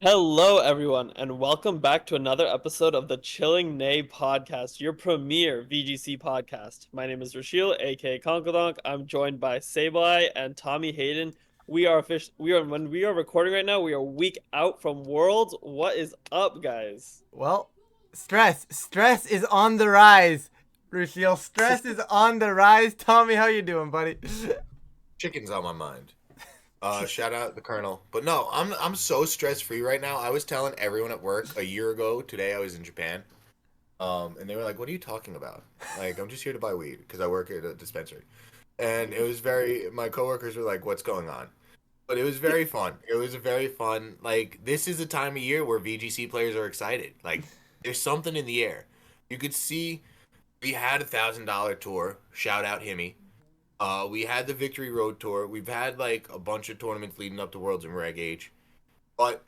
Hello, everyone, and welcome back to another episode of the Chilling Neigh Podcast, your premier VGC podcast. My name is Rashil, aka Konkadonk. I'm joined by Sableye and Tommy Hayden. When we are recording right now, we are a week out from Worlds. What is up, guys? Well, stress is on the rise. Ruchiel, stress is on the rise. Tommy, how you doing, buddy? Chicken's on my mind. Shout out the Colonel. But no, I'm so stress free right now. I was telling everyone at work a year ago today I was in Japan. And they were like, "What are you talking about?" Like, I'm just here to buy weed because I work at a dispensary. And it was my coworkers were like, "What's going on?" But it was very fun. It was a very fun. Like, this is a time of year where VGC players are excited. Like, there's something in the air. You could see we had $1,000 tour. Shout out Himmy. We had the Victory Road Tour. We've had like a bunch of tournaments leading up to Worlds in Reg Age, but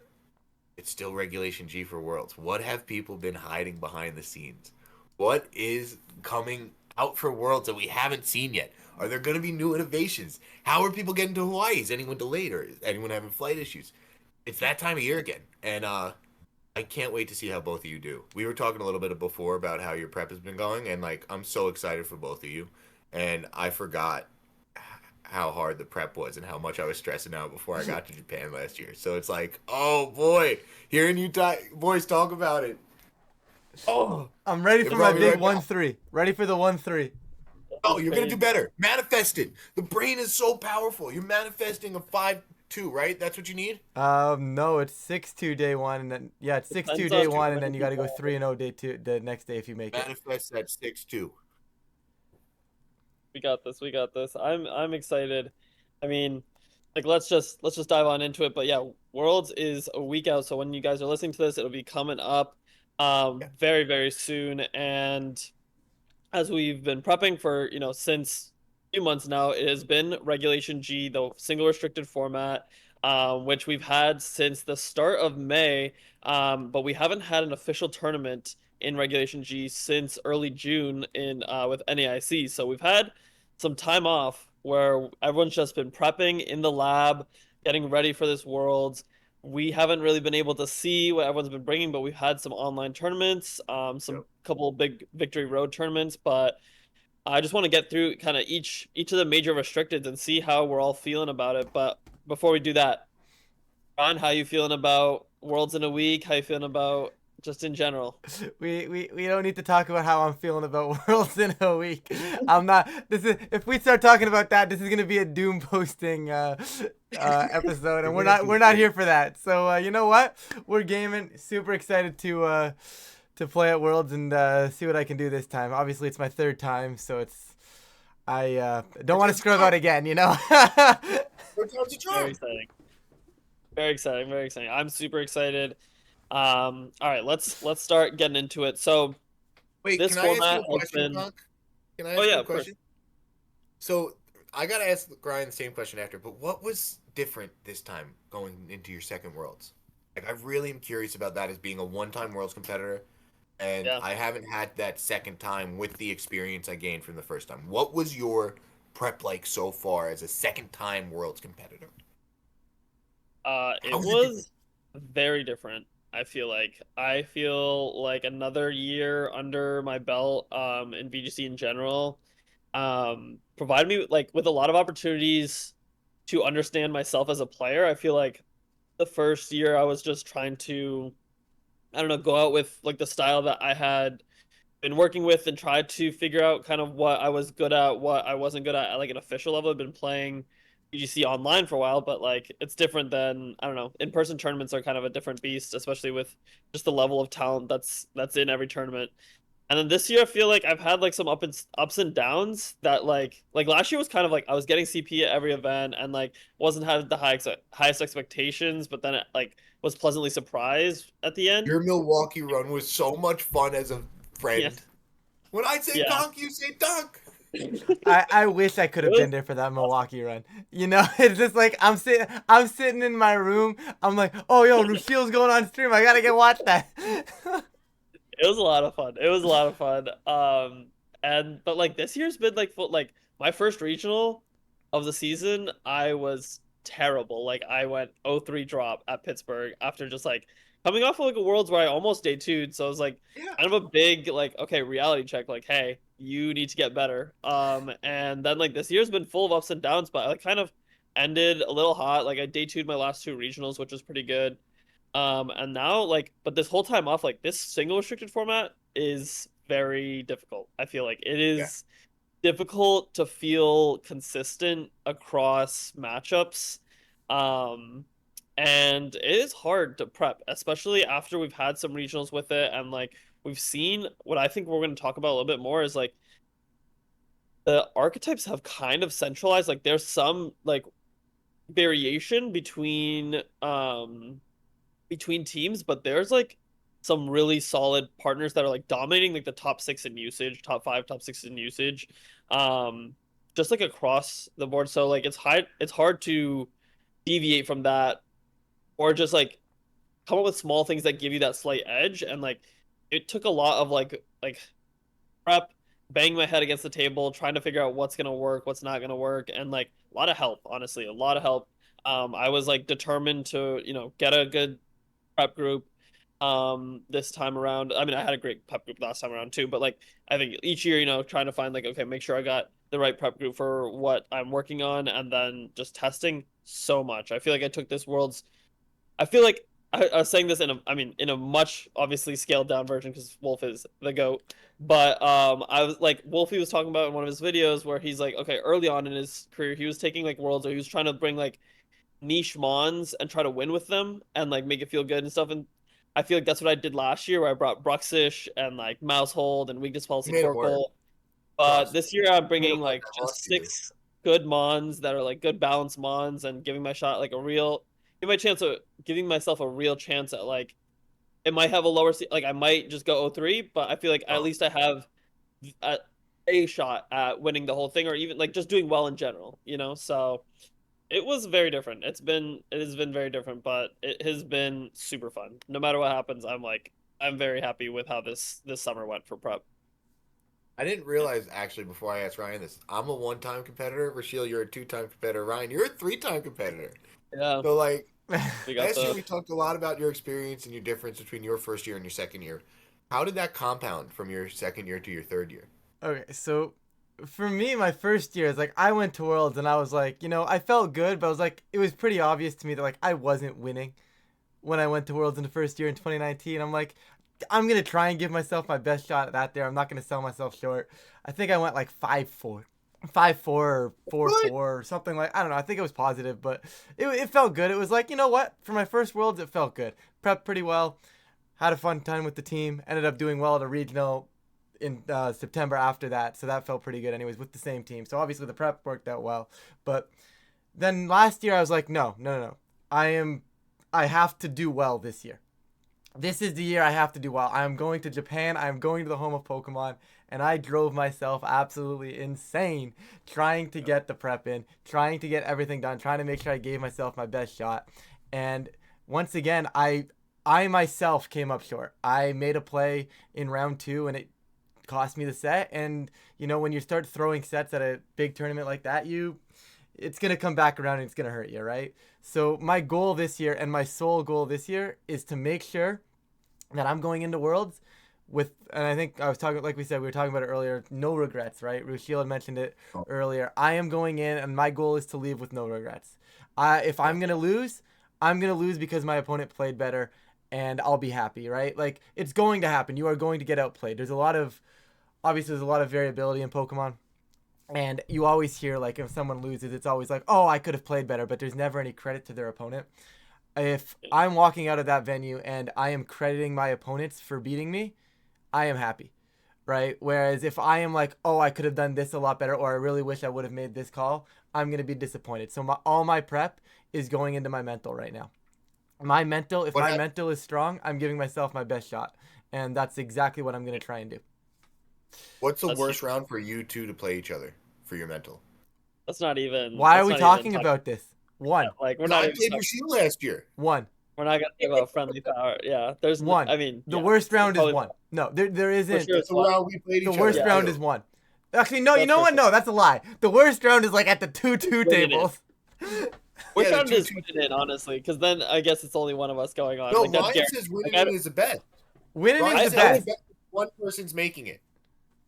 it's still Regulation G for Worlds. What have people been hiding behind the scenes? What is coming out for Worlds that we haven't seen yet? Are there going to be new innovations? How are people getting to Hawaii? Is anyone delayed or is anyone having flight issues? It's that time of year again, and I can't wait to see how both of you do. We were talking a little bit before about how your prep has been going, and like I'm so excited for both of you. And I forgot how hard the prep was and how much I was stressing out before I got to Japan last year. So it's like, oh boy, hearing you boys talk about it. Oh, I'm ready it for my brought me big right back. 1-3. Ready for the 1-3. Oh, you're gonna do better. Manifest it. The brain is so powerful. You're manifesting a 5-2, right? That's what you need. No, it's 6-2 day one, and then it's 6-2 Depends day on one, how and then many you got to go people. 3-0 day two the next day if you make it. Manifest that 6-2. We got this. We got this. I'm excited. I mean, like let's just dive on into it. But yeah, Worlds is a week out, so when you guys are listening to this, it'll be coming up Yeah. very, very soon. And as we've been prepping for, since a few months now, it has been Regulation G, the single restricted format, which we've had since the start of May, but we haven't had an official tournament in Regulation G since early June in with NAIC. So we've had some time off where everyone's just been prepping in the lab, getting ready for this Worlds. We haven't really been able to see what everyone's been bringing, but we've had some online tournaments, some Yep. couple of big Victory Road tournaments. But I just want to get through kind of each of the major restricteds and see how we're all feeling about it. But before we do that, Ron, how you feeling about Worlds in a week? How you feeling about just in general? We don't need to talk about how I'm feeling about Worlds in a week. I'm not. This is if we start talking about that, this is gonna be a doom posting episode, and we're not here for that. So you know what? We're gaming. Super excited to play at Worlds and see what I can do this time. Obviously, it's my third time, so I don't want to screw it out again. You know. Third time's a Very charm. exciting. Very exciting. Very exciting. I'm super excited. All right, let's start getting into it. So Wait, this can I ask you format a has question, been. Conk? Can I Oh ask yeah, you a of course. question? So I gotta ask Ryan the same question after, but what was different this time going into your second Worlds? Like, I really am curious about that as being a one-time Worlds competitor, and Yeah. I haven't had that second time with the experience I gained from the first time. What was your prep like so far as a second-time Worlds competitor? It How was it different? was very different. I feel like another year under my belt in VGC in general provided me like with a lot of opportunities to understand myself as a player. I feel like the first year I was just trying to, I don't know, go out with like the style that I had been working with and tried to figure out kind of what I was good at, what I wasn't good at like an official level. I've been playing UGC online for a while, but like it's different than, I don't know, in-person tournaments are kind of a different beast, especially with just the level of talent that's in every tournament. And then this year I feel like I've had like some ups and downs that like last year was kind of like I was getting CP at every event and like wasn't had the highest expectations, but then it like was pleasantly surprised at the end. Your Milwaukee run was so much fun as a Yeah. friend. When I say Yeah. conk, you say dunk. I wish I could It have was been there for that awesome. Milwaukee run. You know, it's just like I'm sitting in my room. I'm like, oh yo, Lucille's going on stream. I gotta get watch that. It was a lot of fun. It was a lot of fun. And but like this year's been like full like my first regional of the season. I was terrible. Like I went 0-3 drop at Pittsburgh after just like coming off of like a Worlds where I almost day two'd. So it was like Yeah. kind of a big like okay reality check. Like hey, you need to get better. And then like this year's been full of ups and downs, but I like, kind of ended a little hot. Like I day two'd my last two regionals, which was pretty good. And now like, but this whole time off, like this single restricted format is very difficult. I feel like it Yeah. is difficult to feel consistent across matchups. Um, and it is hard to prep, especially after we've had some regionals with it and like we've seen what I think we're going to talk about a little bit more is like the archetypes have kind of centralized. Like there's some like variation between teams, but there's like some really solid partners that are like dominating like the top six in usage, top five, top six in usage, um, just like across the board. So like it's hard to deviate from that or just like come up with small things that give you that slight edge. And like it took a lot of like prep, banging my head against the table, trying to figure out what's gonna work, what's not gonna work, and like a lot of help, honestly, a lot of help. I was like determined to, get a good prep group this time around. I mean, I had a great prep group last time around too, but like I think each year, trying to find like okay, make sure I got the right prep group for what I'm working on and then just testing so much. I feel like I took this world's I feel like I was saying this in a much obviously scaled down version because Wolf is the goat. But I was like Wolfie was talking about in one of his videos where he's like, okay, early on in his career, he was taking like worlds or he was trying to bring like niche mons and try to win with them and like make it feel good and stuff. And I feel like that's what I did last year where I brought Bruxish and like Mousehold and Weakness You Policy made it work. Torkoal. But Trust. this year I'm You made it bringing work. like I lost just you. 6 good mons that are like good balanced mons and giving my shot like a real give my chance of giving myself a real chance at like it might have a lower like I might just go 0-3, but I feel like at Oh. least I have a, a shot at winning the whole thing or even like just doing well in general. So it was very different. It has been very different, but it has been super fun. No matter what happens, I'm very happy with how this summer went for prep. I didn't realize actually before I asked Ryan this. I'm a one-time competitor. Rasheal, you're a two-time competitor. Ryan, you're a three-time competitor. Yeah, So like we got last year the we talked a lot about your experience and your difference between your first year and your second year. How did that compound from your second year to your third year? Okay, so for me, my first year is like I went to Worlds and I was like, I felt good, but I was like, it was pretty obvious to me that like I wasn't winning when I went to Worlds in the first year in 2019. I'm like, I'm gonna try and give myself my best shot at that. There, I'm not gonna sell myself short. I think I went like 5-4. 5-4 or 4-4 or something like I don't know. I think it was positive, but it felt good. It was like what for my first Worlds, it felt good. Prepped pretty well, had a fun time with the team. Ended up doing well at a regional in September after that, so that felt pretty good. Anyways, with the same team, so obviously the prep worked out well. But then last year I was like, no, no, no, no. I have to do well this year. This is the year I have to do well. I am going to Japan. I am going to the home of Pokemon. And I drove myself absolutely insane trying to get the prep in, trying to get everything done, trying to make sure I gave myself my best shot. And once again, I myself came up short. I made a play in round 2 and it cost me the set. And when you start throwing sets at a big tournament like that, it's going to come back around and it's going to hurt you, right? So my goal this year and my sole goal this year is to make sure that I'm going into Worlds and I think I was talking, like we said, we were talking about it earlier, no regrets, right? Rushiel had mentioned it earlier. I am going in and my goal is to leave with no regrets. If I'm going to lose, I'm going to lose because my opponent played better and I'll be happy, right? Like it's going to happen. You are going to get outplayed. Obviously there's a lot of variability in Pokemon. And you always hear like if someone loses, it's always like, oh, I could have played better, but there's never any credit to their opponent. If I'm walking out of that venue and I am crediting my opponents for beating me, I am happy, right? Whereas if I am like, oh, I could have done this a lot better, or I really wish I would have made this call, I'm going to be disappointed. So all my prep is going into my mental right now. If my mental is strong, I'm giving myself my best shot. And that's exactly what I'm going to try and do. What's the worst round for you two to play each other for your mental? That's not even. Why that's are we not talking even about this? One. Like we're No, not I even. played Rasheal last year. One. We're not gonna talk about friendly power. Yeah, there's One. I mean, the yeah, worst round is probably one. No, there isn't. For sure It's the round we played each The other. worst Yeah. round is one. Actually, no. You That's know for what? sure. No, that's a lie. The worst round is like at the 2-2 What it tables. We're Yeah, the trying to 2-2. just put it in, honestly, because then I guess it's only one of us going on. No, Like, that's Ryan guaranteed. says winning Like, is the best. Winning Ryan is the says best. it's one person's making it.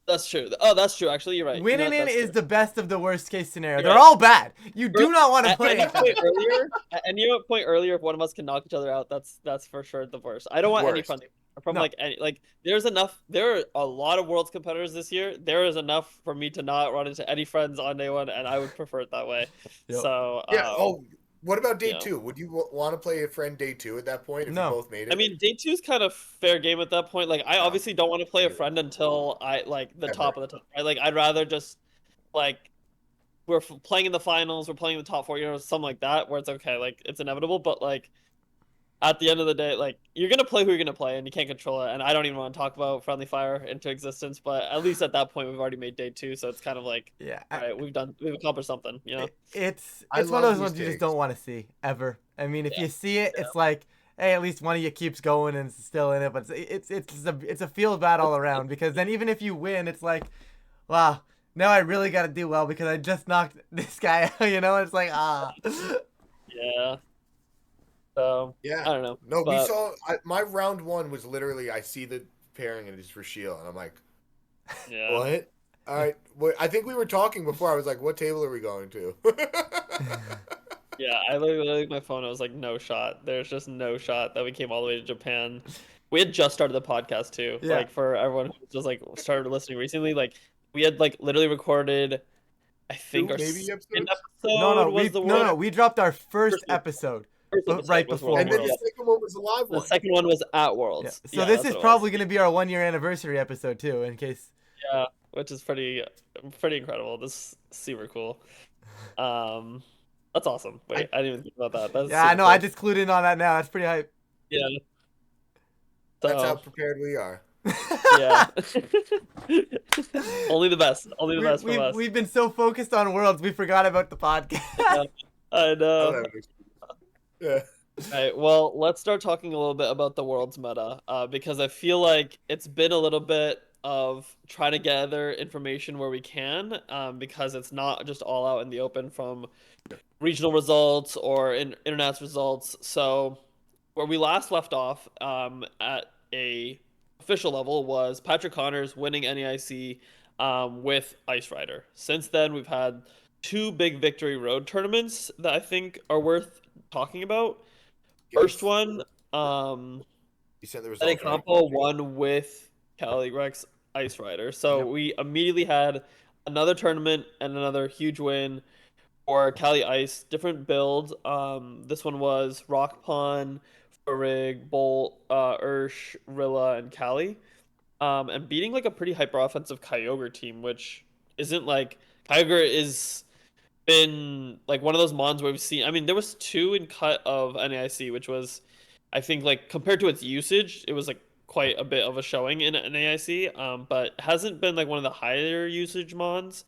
that's true. Oh, that's true. Actually, you're right. You know Winning what? in That's is true. the best of the worst case scenario. You're They're right. all bad. You do not want to At play any each other. point earlier, at any point earlier, if one of us can knock each other out, that's for sure the worst. I don't want any Worst. friendly from No. like any like. There's enough. There are a lot of Worlds competitors this year. There is enough for me to not run into any friends on day one, and I would prefer it that way. Yep. So Yeah. What about day you know. 2? Would you want to play a friend day 2 at that point if you No. both made it? I mean, day two is kind of fair game at that point. Like, I No. obviously don't want to play a friend until I like the Ever. top of the top. Right? Like, I'd rather just like we're playing in the finals, we're playing in the top four, something like that, where it's okay, like it's inevitable. But like at the end of the day, like you're gonna play who you're gonna play, and you can't control it. And I don't even want to talk about friendly fire into existence. But at least at that point, we've already made day two, so it's kind of like, Yeah. all right, we've accomplished something, It's I one of love those these ones you just days. don't want to see ever. I mean, if Yeah. you see it, it's like, hey, at least one of you keeps going and is still in it. But it's a feel bad all around, because then even if you win, it's like, wow, now I really got to do well because I just knocked this guy out. It's like Yeah. So Yeah. I don't know. No, but, we saw. My round 1 was literally I see the pairing and it's for Shield, and I'm like, Yeah. what? All right. I think we were talking before. I was like, what table are we going to? Yeah, I literally looked at my phone. I was like, no shot. There's just no shot that we came all the way to Japan. We had just started the podcast too. Yeah. Like for everyone who just like started listening recently, like we had like literally recorded. I think our maybe second episodes? episode we dropped our first First episode. episode right was before World And then Worlds. the second one was the live The one. second one was at Yeah. Worlds. So Yeah, this that's is what it probably was. going to be our 1-year anniversary episode too, in case. Yeah, which is pretty incredible. This is super cool. That's awesome. Wait, I didn't even think about that. That's Yeah, I super know. cool. I just clued in on that now. That's pretty hype. Yeah. That's how So, prepared we are. yeah. Only the best. Only the best from us. We've been so focused on Worlds, we forgot about the podcast. I know. I'll have it. Yeah. Alright, well, let's start talking a little bit about the World's meta, because I feel like it's been a little bit of trying to gather information where we can, because it's not just all out in the open from regional results or international results. So, where we last left off, at a official level, was Patrick Connors winning NAIC, with Ice Rider. Since then, we've had two big victory road tournaments that I think are worth talking about. First one, You sent the I results. think Right? Campo won with Cali Rex Ice Rider. So Yep. we immediately had another tournament and another huge win for Cali Ice. Different build. This one was Rock Pond, Farig, Bolt, Ursh, Rilla, and Cali. And beating like a pretty hyper offensive Kyogre team, which isn't like Kyogre is been like one of those mons where we've seen. I mean, there was two in cut of NAIC, which was, I think, like compared to its usage, it was like quite a bit of a showing in NAIC. But hasn't been like one of the higher usage mons,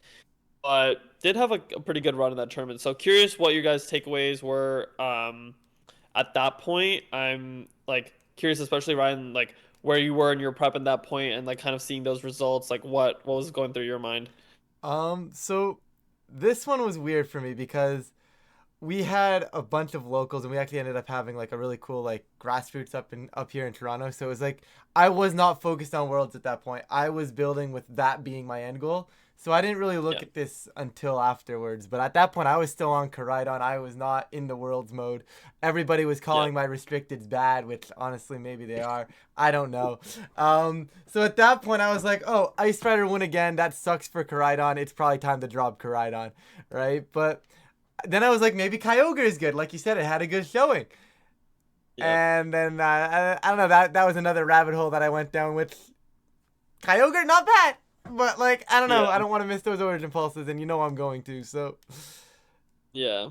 but did have a pretty good run in that tournament. So curious what your guys' takeaways were. At that point, I'm like curious, especially Ryan, like where you were in your prep at that point, and like kind of seeing those results. Like what was going through your mind? So this one was weird for me because we had a bunch of locals and we actually ended up having like a really cool like grassroots up here in Toronto. So it was like I was not focused on Worlds at that point. I was building with that being my end goal. So I didn't really look at this until afterwards. But at that point I was still on Koraidon. I was not in the Worlds mode. Everybody was calling my restricteds bad, which honestly maybe they are. I don't know. So at that point I was like, oh, Ice Rider won again. That sucks for Koraidon. It's probably time to drop Koraidon, right? But then I was like, maybe Kyogre is good. Like you said, it had a good showing. Yeah. And then I don't know, that was another rabbit hole that I went down with. Kyogre, not bad, but like I don't know, I don't want to miss those origin pulses, and I'm going to. So Yeah.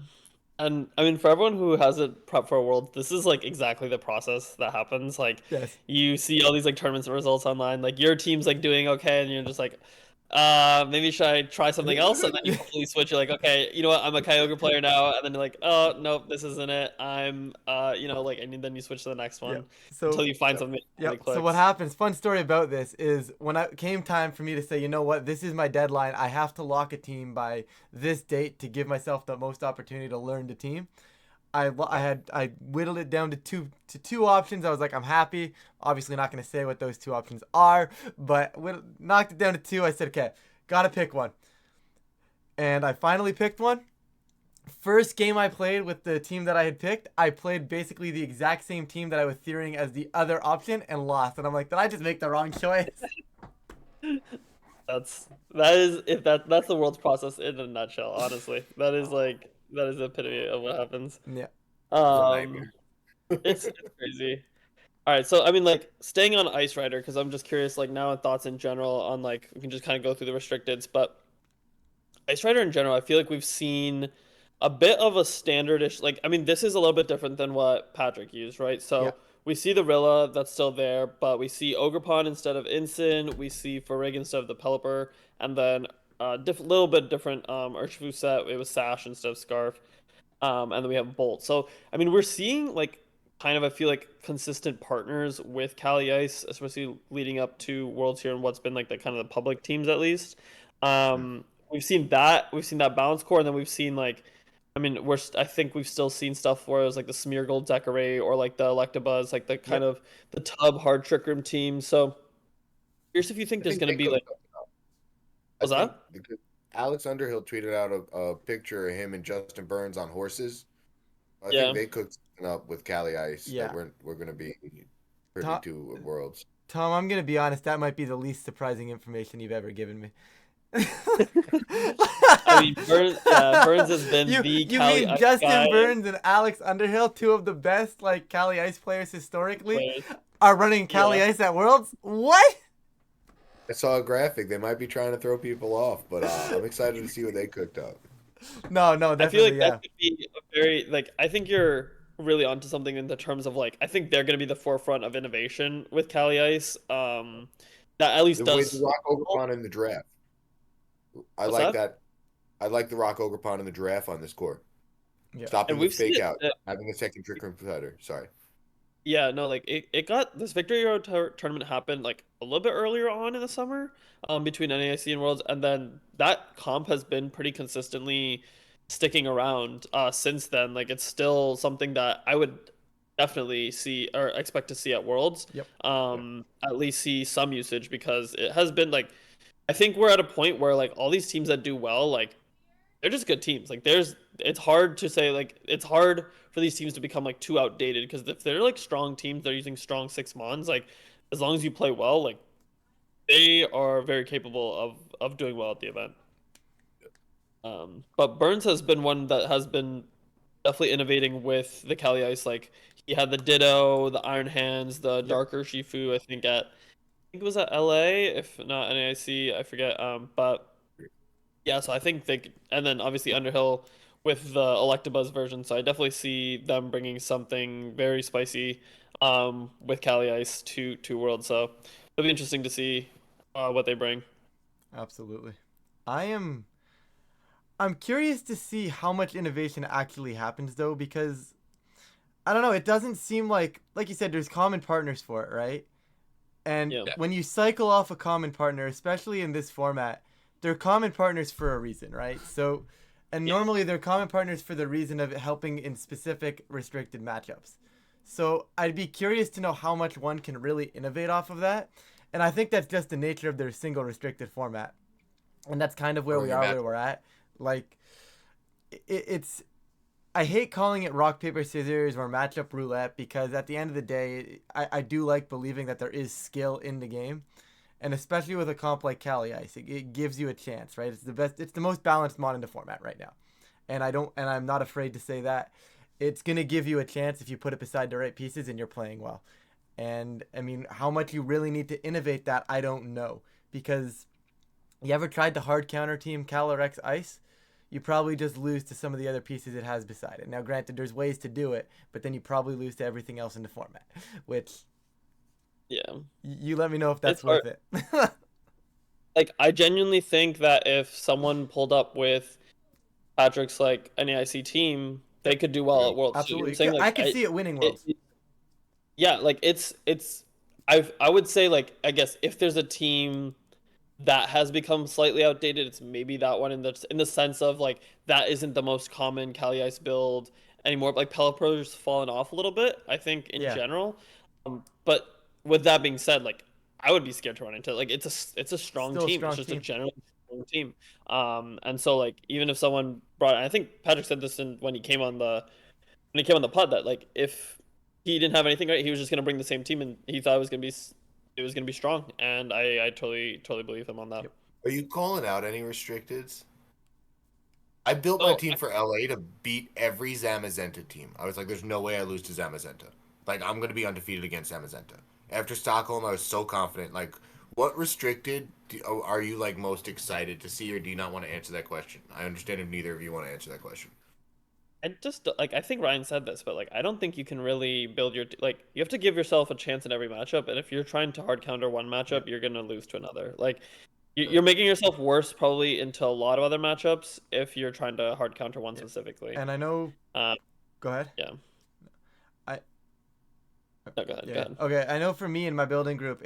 And I mean, for everyone who hasn't prepped for a world, this is like exactly the process that happens. Like, yes, you see all these like tournaments and results online, like your team's like doing okay, and you're just like, maybe should I try something else? And then you completely switch. You're like, okay, you know what? I'm a Kyogre player now. And then you're like, oh, nope, this isn't it. I'm, like, and then you switch to the next Yeah. one until So you find Yep. something that really yep. So what clicks. happens? Fun story about this is when it came time for me to say, you know what, this is my deadline. I have to lock a team by this date to give myself the most opportunity to learn the team. I whittled it down to two options. I was like, I'm happy. Obviously, not going to say what those two options are, but knocked it down to two. I said, okay, gotta pick one, and I finally picked one. First game I played with the team that I had picked, I played basically the exact same team that I was theorying as the other option and lost. And I'm like, did I just make the wrong choice? That's the world's process in a nutshell, honestly. That is the epitome of what happens. Yeah. It's a Um, nightmare. it's crazy. All right, so I mean, like staying on Ice Rider because I'm just curious, like now and thoughts in general on like we can just kind of go through the restricteds, but Ice Rider in general, I feel like we've seen a bit of a standardish. Like, I mean, this is a little bit different than what Patrick used, right? Yeah. So we see the Rilla that's still there, but we see Ogerpon instead of Incin, we see Farig instead of the Pelipper, and then little bit different Urshifu set. It was Sash instead of Scarf. And then we have Bolt. So I mean, we're seeing like kind of I feel like consistent partners with Cali Ice, especially leading up to Worlds here and what's been like the kind of the public teams at least. Mm. We've seen that balance core, and then we've seen like. I mean, I think we've still seen stuff where it was like the Smeargle Decorate or like the Electabuzz, like the kind Yep. of the Tub Hard Trick Room team. So, here's if you think I there's think gonna they be cooked like, up enough. I what's think that? because Alex Underhill tweeted out a picture of him and Justin Burns on horses. I think Yeah. they cooked something up with Cali Ice that Yeah. we're going to be privy Tom, to at Worlds. Tom, I'm gonna be honest. That might be the least surprising information you've ever given me. I mean, Burns has been the You Cali mean Ice guy Justin Burns and Alex Underhill, two of the best like Cali Ice players historically, players. are running Yeah. Cali Ice at Worlds? What? I saw a graphic. They might be trying to throw people off, but I'm excited to see what they cooked up. No, no, I feel definitely, like that yeah. could be a very like I think you're really onto something in the terms of like I think they're going to be the forefront of innovation with Cali Ice. That at least The way the does. Rock Ogre in the draft. I What's like that? that. I like the Rock Ogre in the draft on this core. Yeah. And Stopping the we've seen fake it. out, having a second trick room cutter. Sorry. Yeah, no, like it got this Victory Road tournament happened like a little bit earlier on in the summer, between NAIC and Worlds, and then that comp has been pretty consistently sticking around since then. Like it's still something that I would definitely see or expect to see at Worlds. Yep. Yeah. At least see some usage because it has been like I think we're at a point where like all these teams that do well, like they're just good teams. Like it's hard to say like it's hard for these teams to become like too outdated because if they're like strong teams, they're using strong six mons. Like as long as you play well, like they are very capable of doing well at the event. But Burns has been one that has been definitely innovating with the Cali Ice. Like he had the Ditto, the Iron Hands, the Yep. Darker Shifu. I think it was at LA, if not NAIC, I forget. But yeah, so I think they and then obviously Underhill with the Electabuzz version. So I definitely see them bringing something very spicy with Cali Ice to World. So it'll be interesting to see what they bring. Absolutely. I am I'm curious to see how much innovation actually happens though, because I don't know, it doesn't seem like you said, there's common partners for it, right? And Yeah. Yeah. when you cycle off a common partner, especially in this format, they're common partners for a reason, right? So, and Yeah. normally they're common partners for the reason of helping in specific restricted matchups. So I'd be curious to know how much one can really innovate off of that. And I think that's just the nature of their single restricted format. And that's kind of where Throwing we your are, match. where we're at. Like, it's I hate calling it rock paper scissors or matchup roulette because at the end of the day, I do like believing that there is skill in the game, and especially with a comp like Cali Ice, it gives you a chance, right? It's the best, it's the most balanced mod in the format right now, and I'm not afraid to say that it's gonna give you a chance if you put it beside the right pieces and you're playing well. And I mean, how much you really need to innovate that, I don't know, because you ever tried to hard counter team Calyrex Ice? You probably just lose to some of the other pieces it has beside it. Now, granted, there's ways to do it, but then you probably lose to everything else in the format, which Yeah. you let me know if It's that's hard. worth it. like I genuinely think that if someone pulled up with Patrick's like NAIC team, they Yep, could do well Yeah. at Worlds. So I'm absolutely. saying I like could see it winning it, Worlds. yeah, like it's I would say like I guess if there's a team that has become slightly outdated, it's maybe that one in the sense of like that isn't the most common Kali Ice build anymore. Like Pelipro's fallen off a little bit, I think in Yeah, general. But with that being said, like I would be scared to run into it. Like it's a strong still a team. It's strong just a team. generally strong team. And so like even if someone brought, I think Patrick said this when he came on the pod that like if he didn't have anything right, he was just gonna bring the same team, and he thought it was gonna be strong, and I totally believe him on that. Yep. Are you calling out any restricteds? I built my So team for LA to beat every Zamazenta team. I was like, there's no way I lose to Zamazenta. Like, I'm going to be undefeated against Zamazenta. After Stockholm, I was so confident. Like, what restricted are you, like, most excited to see, or do you not want to answer that question? I understand if neither of you want to answer that question. I just like I think Ryan said this, but like I don't think you can really build your like you have to give yourself a chance in every matchup, and if you're trying to hard counter one Yeah. matchup, you're gonna lose to another. Like you're making yourself worse probably into a lot of other matchups if you're trying to hard counter one Yeah. specifically. And I know. Um, Go ahead. yeah. I No, go ahead. Go Yeah. ahead. Okay. I know for me in my building group,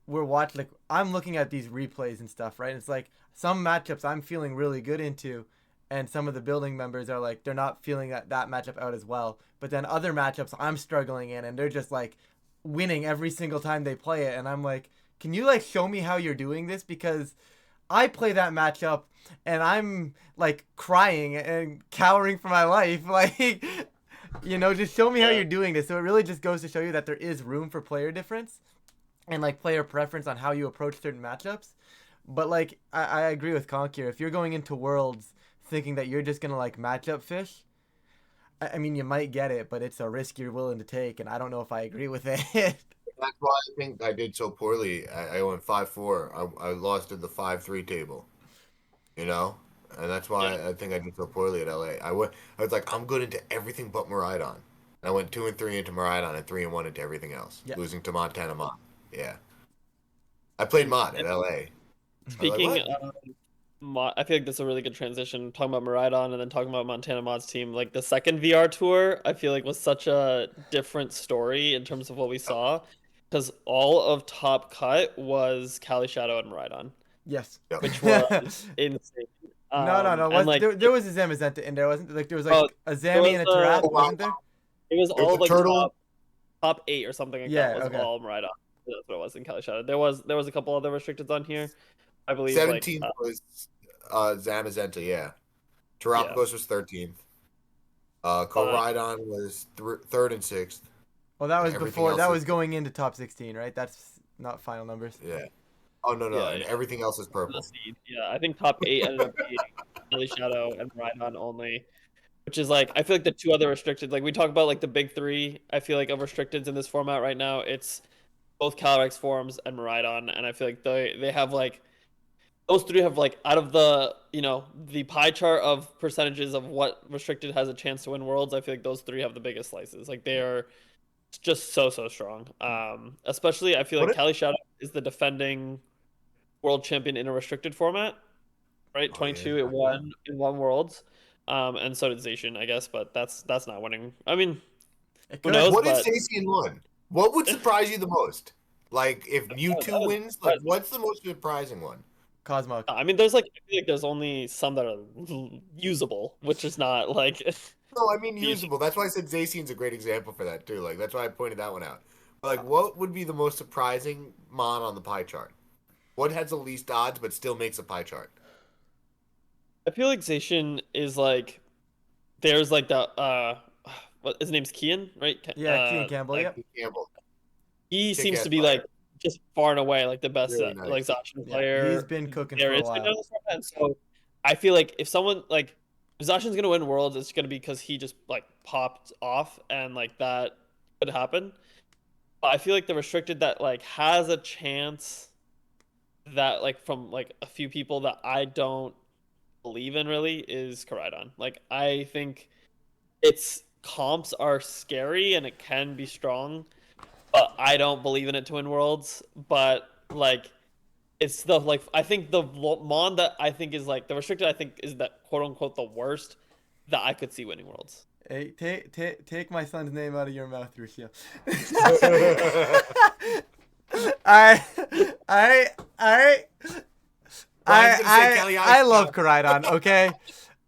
we're watching, like, I'm looking at these replays and stuff, right? It's like some matchups I'm feeling really good into, and some of the building members are like they're not feeling that matchup out as well. But then other matchups I'm struggling in, and they're just like winning every single time they play it, and I'm like, can you like show me how you're doing this? Because I play that matchup and I'm like crying and cowering for my life, like. Just show me how Yeah. you're doing this. So it really just goes to show you that there is room for player difference and like player preference on how you approach certain matchups. But like I agree with Conk here. If you're going into Worlds thinking that you're just gonna like matchup fish, I mean you might get it, but it's a risk you're willing to take, and I don't know if I agree with it. That's why I think I did so poorly. I went 5-4. I lost at the 5-3 table, you know? And that's Yeah. why I think I did so poorly at LA. I was like, I'm good into everything but Miraidon. I went 2-3 into Miraidon and 3-1 into everything else, Yeah. losing to Montana Mod. Yeah. I played Mod at LA. I was like, Speaking what? of I feel like this is a really good transition. Talking about Maridon and then talking about Montana Mod's team. Like the second VR tour, I feel like was such a different story in terms of what we Yep. saw. Because all of Top Cut was Kali Shadow and Maridon, Yes. Yep. which was insane. No. And like There was a Zamazenta in there, wasn't there? Like there was oh, like a there Zammy was and a Tarat, Oh, wow. wasn't there? it was There was all a of like turtle. top 8 or something like that Yeah. was Okay. all Maridon. That's what it was in Kali Shadow. There was a couple other restricted on here. I believe like 17th was Zamazenta, yeah. yeah. Terapagos was 13th. Uh, Koraidon was third and sixth. Well, that And was everything before. else That is, was going into top 16, right? That's not final numbers. yeah. Oh, no. yeah, And yeah. everything else is The purple. seed. Yeah, I think top 8 ended up being Kali Shadow and Rhydon only, which is like I feel like the two other restricted, like we talk about like the big three. I feel like of restricteds in this format right now, it's both Calyrex forms and Maridon, and I feel like they have like those three have like out of the the pie chart of percentages of what restricted has a chance to win worlds. I feel like those three have the biggest slices. Like they are just so strong. Especially I feel What like if, Kali Shadow is the defending world champion in a restricted format, right? oh, yeah. 22 it won in one worlds. And so did Zacian, I guess, but that's not winning. I mean, It who could. knows? What if But Zacian won? What would surprise you the most? Like, if that Mewtwo was wins, like, surprising. what's the most surprising one? Cosmog. I mean, there's like I feel like there's only some that are usable, which is not like No, I mean huge. usable. That's why I said Zacian's a great example for that, too. Like, that's why I pointed that one out. But, like, what would be the most surprising mon on the pie chart? What has the least odds but still makes a pie chart? I feel like Zacian is like there's like the what his name's Kian, right? Yeah, Kean Campbell. Like Yep. Campbell, he seems kick-ass to be like player, just far and away like the best really like nice. Zacian Yeah, he's player been cooking there for a is right now while. in this format. And so I feel like if someone like if Zacian's gonna win Worlds, it's gonna be because he just like popped off and like that could happen. But I feel like the restricted that like has a chance that like from like a few people that I don't believe in really is Koraidon. Like I think its comps are scary and it can be strong, but I don't believe in it to win worlds. But like It's the like I think the mon that I think is like the restricted I think is that quote unquote the worst that I could see winning worlds. Hey, take my son's name out of your mouth, Rusio. I, I, I, Brian's gonna say Kelly I Ice love now. Koraidon, okay?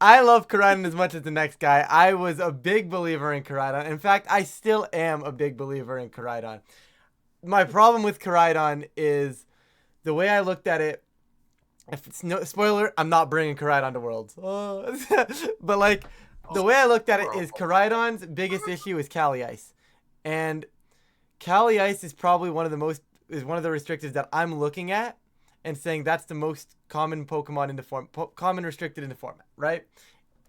I love Koraidon as much as the next guy. I was a big believer in Koraidon. In fact, I still am a big believer in Koraidon. My problem with Koraidon is the way I looked at it. If it's no spoiler, I'm not bringing Koraidon to Worlds. But like the way I looked at it is Koraidon's biggest issue is Cali Ice, and Cali Ice is probably one of the restricteds that I'm looking at and saying that's the most common Pokemon into common restricted into format, right?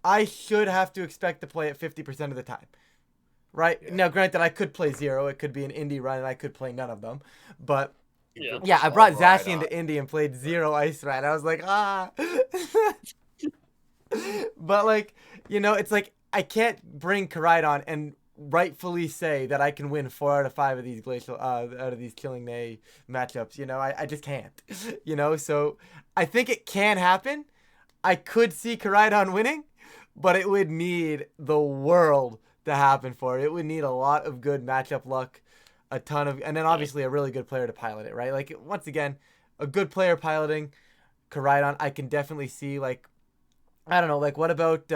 I should have to expect to play it 50% of the time, right? Yeah. Now, granted, I could play zero. It could be an indie run, and I could play none of them, but. Yeah. Yeah, I brought Right Zacian on. to Indy and played zero Ice Ride. I was like, ah. But like, it's like I can't bring Koraidon and rightfully say that I can win 4 out of 5 of these out of these Chilling Neigh matchups. I just can't. So I think it can happen. I could see Koraidon winning, but it would need the world to happen for it. It would need a lot of good matchup luck. And then obviously a really good player to pilot it, right? Like, once again, a good player piloting Koraidon, I can definitely see, like, I don't know, like, what about,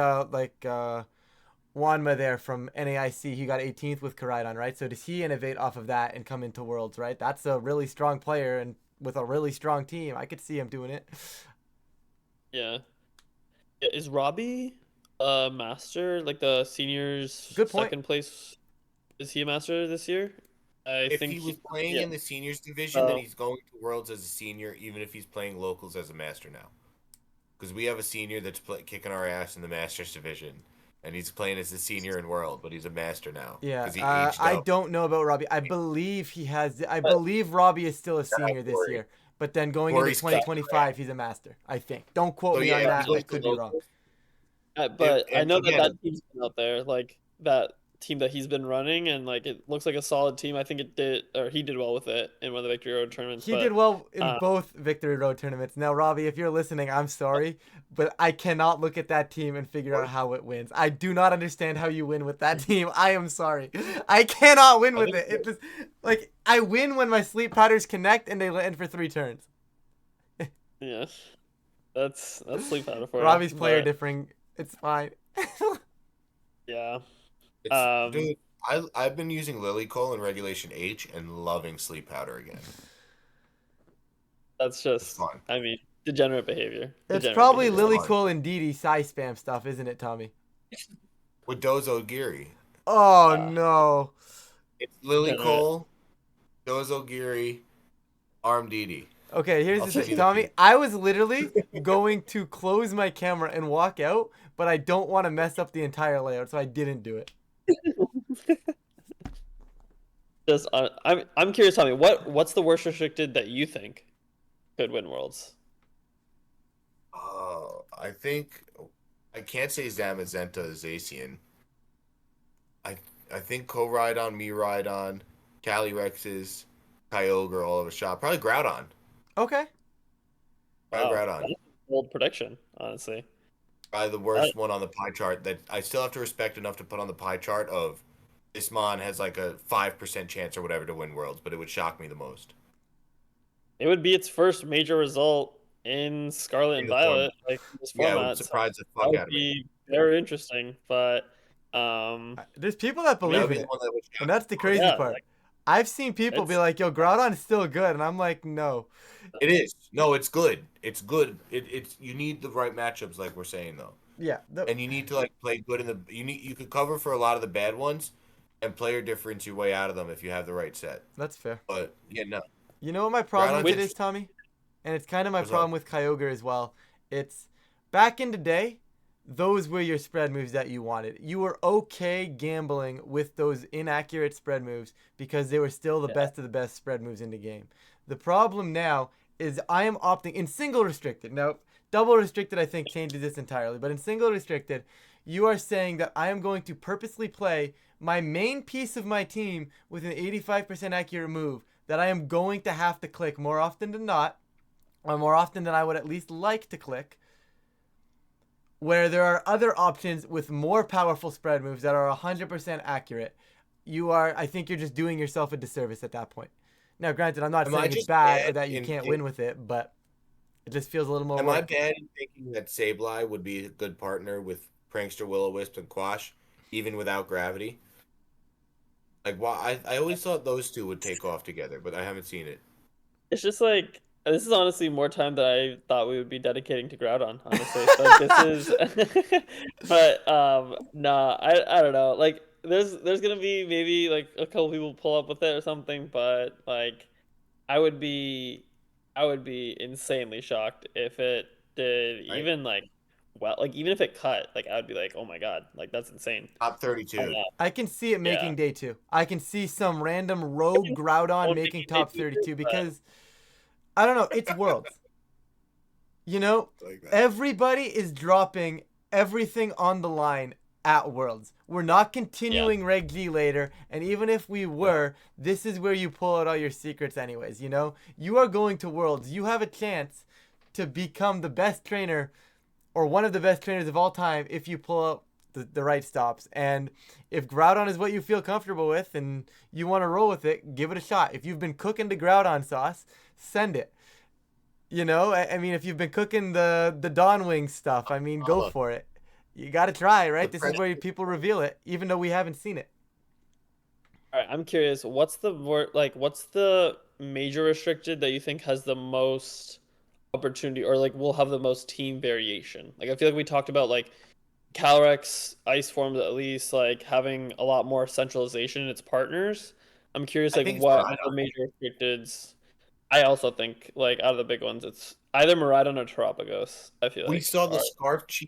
Wanma there from NAIC? He got 18th with Koraidon, right? So does he innovate off of that and come into Worlds, right? That's a really strong player, and with a really strong team, I could see him doing it. Yeah. Is Robbie a master? Like the seniors Good point. second place? Is he a master this year? I If think he was playing yeah. in the seniors division, then Oh. he's going to Worlds as a senior, even if he's playing locals as a master now. Because we have a senior that's kicking our ass in the masters division, and he's playing as a senior in World, but he's a master now Yeah, because he aged I up. don't know about Robbie. I believe Robbie is still a senior this Corey. year. But then going into Corey's kicking our 2025, he's a master, I think. Don't quote So me yeah, on if he that. I goes to could be wrong. locals, But I and know that again, that team's been out there, like that team that he's been running, and like it looks like a solid team. I think it did, or he did well with it in one of the Victory Road tournaments. He did well in uh, both Victory Road tournaments. Now, Robbie, if you're listening, I'm sorry, but I cannot look at that team and figure out how it wins. I do not understand how you win with that team. I am sorry. I cannot win with it. It just, like, I win when my sleep powders connect and they land for 3 turns. yeah, that's sleep powder for Robbie's you. player But differing. It's fine. yeah, it's, dude, I've been using Lilycole in Regulation H and loving sleep powder again. that's It's just, fun. I mean, degenerate behavior. It's Degenerate probably behavior. Lilycole and DD Psy spam stuff, isn't it, Tommy? With Dozo Giri. Oh, Uh, no. It's Lilycole, Dozo Giri, Arm DD. Okay, here's I'll the send thing, you the Tommy. feed. I was literally going to close my camera and walk out, but I don't want to mess up the entire layout, so I didn't do it. Just I'm curious, Tommy. What's the worst restricted that you think could win worlds? I think I can't say Zamazenta is Zacian. I think Koraidon, Miraidon, Calyrexes, Kyogre all of a shot. Probably Groudon. Okay. Probably Wow, Groudon. that's a bold prediction, honestly. Probably the worst one on the pie chart that I still have to respect enough to put on the pie chart of this mon has like a 5% chance or whatever to win worlds, but it would shock me the most. It would be its first major result in Scarlet and In the format. Violet, like in this Yeah, it would format. So surprise the that fuck would out of me. be very interesting. But There's people that That believe would be in the it, one that would shock and that's the me. crazy yeah, part. like I've seen people be it's like, yo, Groudon is still good, and I'm like, no. It is. No, it's good. It's good. It's you need the right matchups, like we're saying though, Yeah. and you need to like play good in the. You could cover for a lot of the bad ones, and player difference your way out of them if you have the right set. That's fair. But yeah, no. You know what my problem Groudon with it did- is, Tommy? And it's kind of my What's problem up? with Kyogre as well. It's back in the day, those were your spread moves that you wanted. You were okay gambling with those inaccurate spread moves because they were still the yeah. best of the best spread moves in the game. The problem now is I am opting in single restricted. Now, double restricted I think changes this entirely, but in single restricted, you are saying that I am going to purposely play my main piece of my team with an 85% accurate move that I am going to have to click more often than not, more often than I would at least like to click, where there are other options with more powerful spread moves that are 100% accurate, I think you're just doing yourself a disservice at that point. Now, granted, I'm not Am I saying it's just bad or bad that you in can't win with it, but it just feels a little more Am I work. bad in thinking that Sableye would be a good partner with Prankster, Will-O-Wisp, and Quash, even without gravity? Like, why? I always thought those two would take off together, but I haven't seen it. It's just like this is honestly more time than I thought we would be dedicating to Groudon, honestly. Like this is but nah, I don't know. Like there's gonna be maybe like a couple people pull up with it or something, but like I would be I would be insanely shocked if it did Right? even like well like even if it cut, like I would be like, "Oh my God, like that's insane." Top Uh, 32. I can see it yeah. making day two. I can see some random I rogue can Groudon won't making make it top either, 32 but because, I don't know, it's Worlds. You know, Like that. everybody is dropping everything on the line at Worlds. We're not yeah. continuing Reg G later, and even if we No. were, this is where you pull out all your secrets, anyways. You know, you are going to Worlds. You have a chance to become the best trainer or one of the best trainers of all time if you pull out the right stops. And if Groudon is what you feel comfortable with and you want to roll with it, give it a shot. If you've been cooking the Groudon sauce, send it. You know, I mean, if you've been cooking the Dawn Wing stuff, I mean, go Mama, for it. You got to try, the right? This is pressure. where people reveal it, even though we haven't seen it. All right, I'm curious, what's the major restricted that you think has the most opportunity or like will have the most team variation? Like I feel like we talked about like Calyrex ice forms at least like having a lot more centralization in its partners. I'm curious I like think it's what Miraidon. the major restricteds. I also think like out of the big ones it's either Miraidon or Terapagos, I feel We like. saw the Are, Scarf Chi.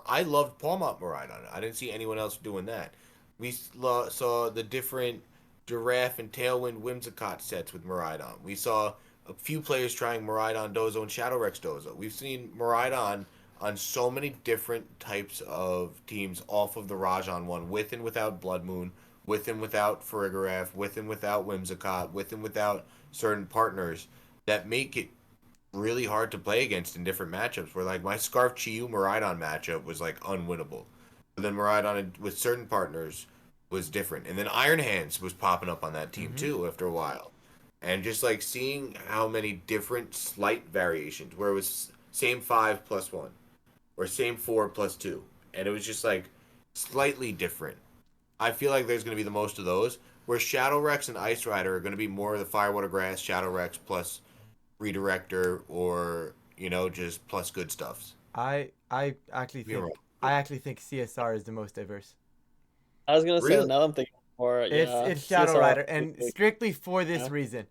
I loved Palmont Miraidon. I didn't see anyone else doing that. Saw the different Giraffe and Tailwind Whimsicott sets with Miraidon. We saw a few players trying Miraidon Dozo and Shadow Rex Dozo. We've seen Miraidon on so many different types of teams off of the Rajon one, with and without Blood Moon, with and without Farigiraf, with and without Whimsicott, with and without certain partners that make it really hard to play against in different matchups. Where like my Scarf Chiyu Miraidon matchup was like unwinnable, but then Miraidon with certain partners was different, and then Iron Hands was popping up on that team Mm-hmm. too after a while, and just like seeing how many different slight variations where it was same 5+1 or same 4+2, and it was just like slightly different. I feel like there's going to be the most of those. Where Shadow Rex and Ice Rider are going to be more of the Firewater Grass Shadow Rex plus redirector or just plus good stuffs. I actually You're think wrong. CSR is the most diverse. I was gonna say Really? now that I'm thinking more, yeah, It's Shadow CSR. Rider, and strictly for this Yeah. reason,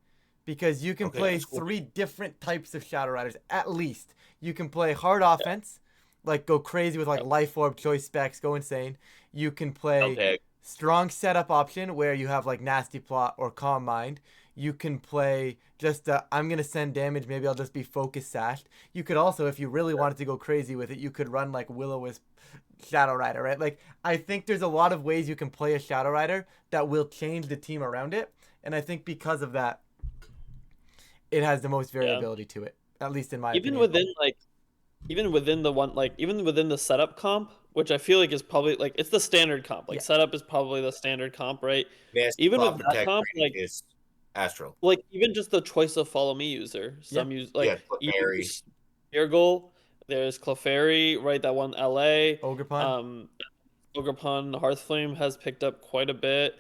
because you can Okay, play that's cool. three different types of Shadow Riders at least. You can play hard offense, like go crazy with like Yeah. Life Orb, Choice Specs, go insane. You can I'll play tag. strong setup option where you have like Nasty Plot or Calm Mind. You can play just I'm gonna send damage. Maybe I'll just be focus sashed. You could also, if you really wanted to go crazy with it, you could run like Will-O-Wisp Shadow Rider, right? Like I think there's a lot of ways you can play a Shadow Rider that will change the team around it, and I think because of that, it has the most Yeah. variability to it, at least in my Even opinion. within like even within the one like even within the setup comp, which I feel like is probably like it's the standard comp. Like Yeah. setup is probably the standard comp, right? Nasty Even with Plot that Protect comp, Training is Astral. like even just the choice of follow me user. Yeah. Some use Yeah, like even Clefairy. just Eargle, there's Clefairy, right? That one LA. Ogerpon. Um Ogre Hearthflame has picked up quite a bit.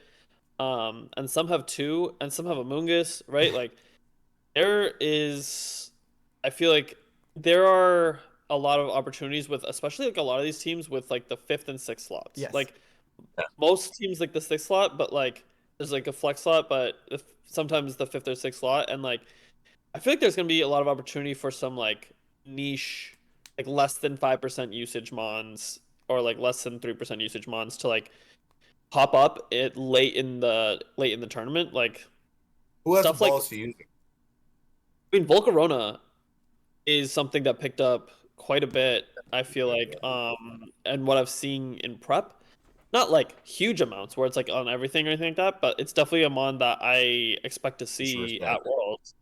And some have two, and some have Amoonguss, right? Like there is, I feel like there are a lot of opportunities with, especially like a lot of these teams with like the fifth and sixth slots. Yes. Like most teams like the sixth slot, but like there's like a flex slot, but if, sometimes the fifth or sixth slot, and like I feel like there's gonna be a lot of opportunity for some like niche, like less than 5% usage mons or like less than 3% usage mons to like pop up it late in the tournament. Like Who has the stuff like balls to use it? I mean Volcarona is something that picked up quite a bit, I feel like, and what I've seen in prep. Not like huge amounts where it's like on everything or anything like that, but it's definitely a mon that I expect to It's see respect. at Worlds.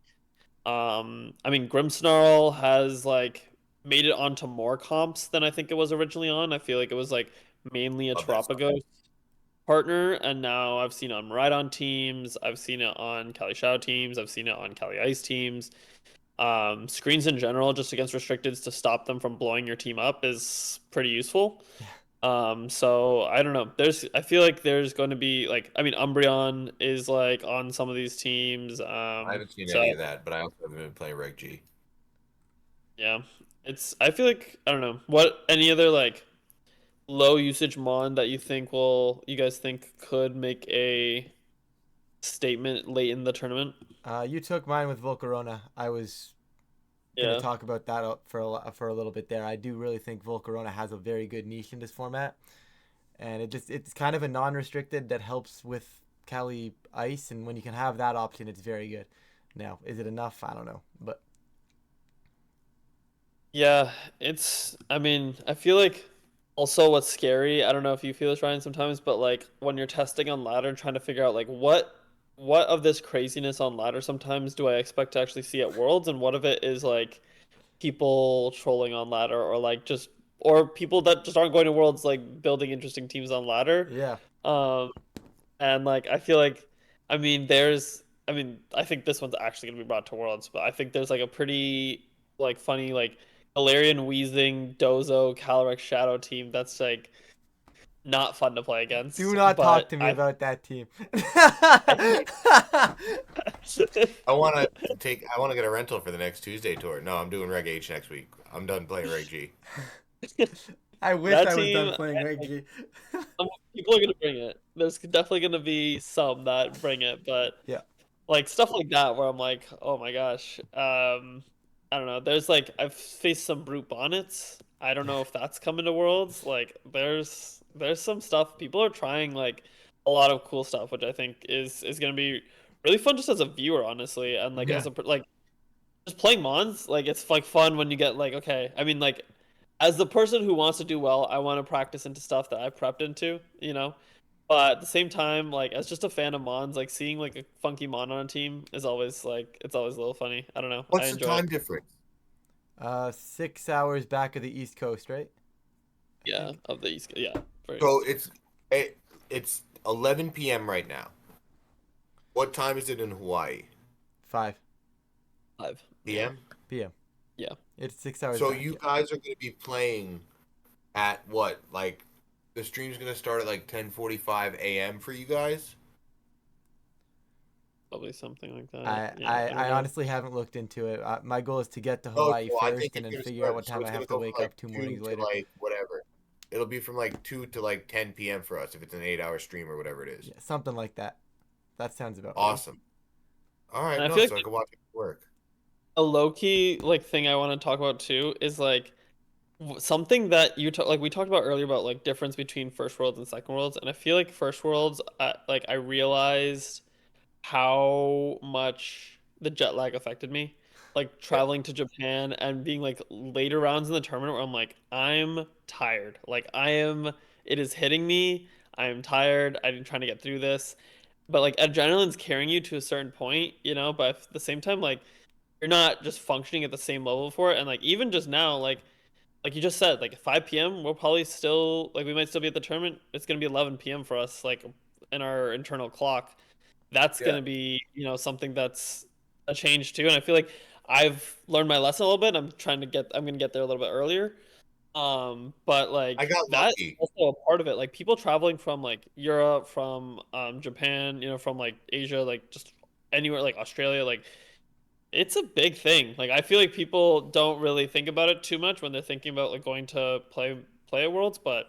I mean, Grimmsnarl has like made it onto more comps than I think it was originally on. I feel like it was like mainly a Love that stuff. Tropico partner, and now I've seen it on Rhydon teams, I've seen it on Cali Shadow teams, I've seen it on Cali Ice teams. Screens in general, just against restricteds to stop them from blowing your team up is pretty useful. So I don't know. I feel like there's going to be like, I mean, Umbreon is like on some of these teams. I haven't seen So any of that, but I also haven't been playing Reg G. yeah, I feel like, I don't know. What, any other like low usage mon that you guys think could make a statement late in the tournament? You took mine with Volcarona. I was gonna Yeah. talk about that for a little bit there. I do really think Volcarona has a very good niche in this format, and it's kind of a non-restricted that helps with Cali Ice, and when you can have that option, it's very good. Now, is it enough? I don't know, but Yeah, I mean, I feel like also what's scary, I don't know if you feel this, Ryan, sometimes, but like when you're testing on ladder and trying to figure out like what of this craziness on ladder sometimes do I expect to actually see at Worlds, and what of it is like people trolling on ladder, or like just or people that just aren't going to Worlds like building interesting teams on ladder. yeah. Um and like I feel like, I mean, I think this one's actually gonna be brought to Worlds, but I think there's like a pretty like funny like Galarian Weezing Dozo Calyrex Shadow team that's like not fun to play Do against. not talk But to me about that team. I I want to get a rental for the next Tuesday tour. No, I'm doing Reg H next week. I'm done playing Reg G. I wish that I was done team, playing like, Reggie. some people are gonna bring it. There's definitely gonna be some that bring it, but Yeah. like stuff like that where I'm like, oh my gosh. I don't know. There's like I've faced some brute bonnets. I don't know if that's coming to Worlds. Like there's some stuff people are trying like a lot of cool stuff, which I think is gonna be really fun just as a viewer, honestly, and like Yeah. like just playing Mons. Like it's like fun when you get like okay. I mean like as the person who wants to do well, I want to practice into stuff that I prepped into, you know. But at the same time, like as just a fan of Mons, like seeing like a funky Mon on a team is always like it's always a little funny. I don't know. I What's the enjoy it. time difference? 6 hours back of the East Coast, right? I Yeah, think of the East. Yeah, very So East. it's 11 p.m. right now. What time is it in Hawaii? 5. Yeah, PM? p.m. yeah. It's 6 hours So back. you Yeah. guys are going to be playing at what? Like the stream's going to start at like 10:45 a.m. for you guys? Probably something like that. I, Yeah, I I don't I know. honestly haven't looked into it. My goal is to get to Oh, Hawaii so I think first and it's then going to figure out start. what So time it's I going have to to go from wake like up 2 mornings 2 to later. like whatever. It'll be from like 2 to like 10 p.m. for us if it's an 8-hour stream or whatever it is. Yeah, something like that. That sounds about right. Yeah, Awesome. All and right, I no, feel like so I can watch it at work. a low key like thing I want to talk about too is like something that like we talked about earlier about like difference between first worlds and second worlds, and I feel like first worlds, like I realized how much the jet lag affected me. Like Yeah. traveling to Japan and being like later rounds in the tournament where I'm like, I'm tired. Like it is hitting me. I am tired. I'm trying to get through this. But like adrenaline's carrying you to a certain point, you know, but at the same time, like you're not just functioning at the same level for it. And like even just now, like you just said, like 5 p.m. we'll probably still like we might still be at the tournament. It's gonna be 11 p.m. for us, like in our internal clock. That's Yeah. gonna be, something that's a change too. And I feel like I've learned my lesson a little bit. I'm gonna get there a little bit earlier. But I like got that's lucky. also a part of it. Like people traveling from like Europe, from Japan, from like Asia, like just anywhere, like Australia, like it's a big thing. Like I feel like people don't really think about it too much when they're thinking about like going to play at Worlds, but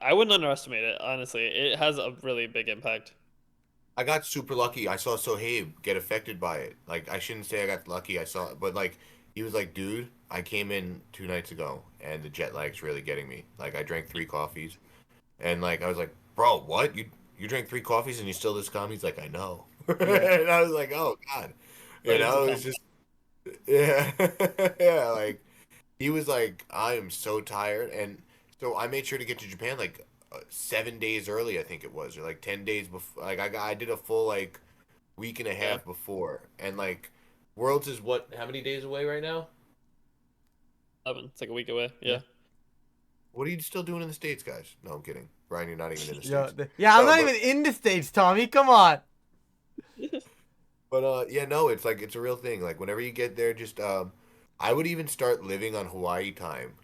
I wouldn't underestimate it, honestly. It has a really big impact. I got super lucky. I saw Sohaib get affected by it. Like I shouldn't say I got lucky. I saw, but like he was like, dude, I came in 2 nights ago and the jet lag's really getting me. Like I drank 3 coffees and like I was like, bro, what? You drank 3 coffees and you still this calm? He's like, I know. Yeah. And I was like, oh God. But it's a It was comp. just yeah, yeah. Like he was like, I am so tired, and so I made sure to get to Japan like 7 days early. I think it was, or like 10 days before. Like I did a full like week and a Yeah. half before, and like Worlds is what? How many days away right now? 11. It's like a week away. Yeah. Yeah. What are you still doing in the States, guys? No, I'm kidding. Brian, you're not even in the Yo, States. yeah, I'm No, not but even in the States, Tommy. Come on. yeah, no, it's like it's a real thing. Like whenever you get there, just I would even start living on Hawaii time.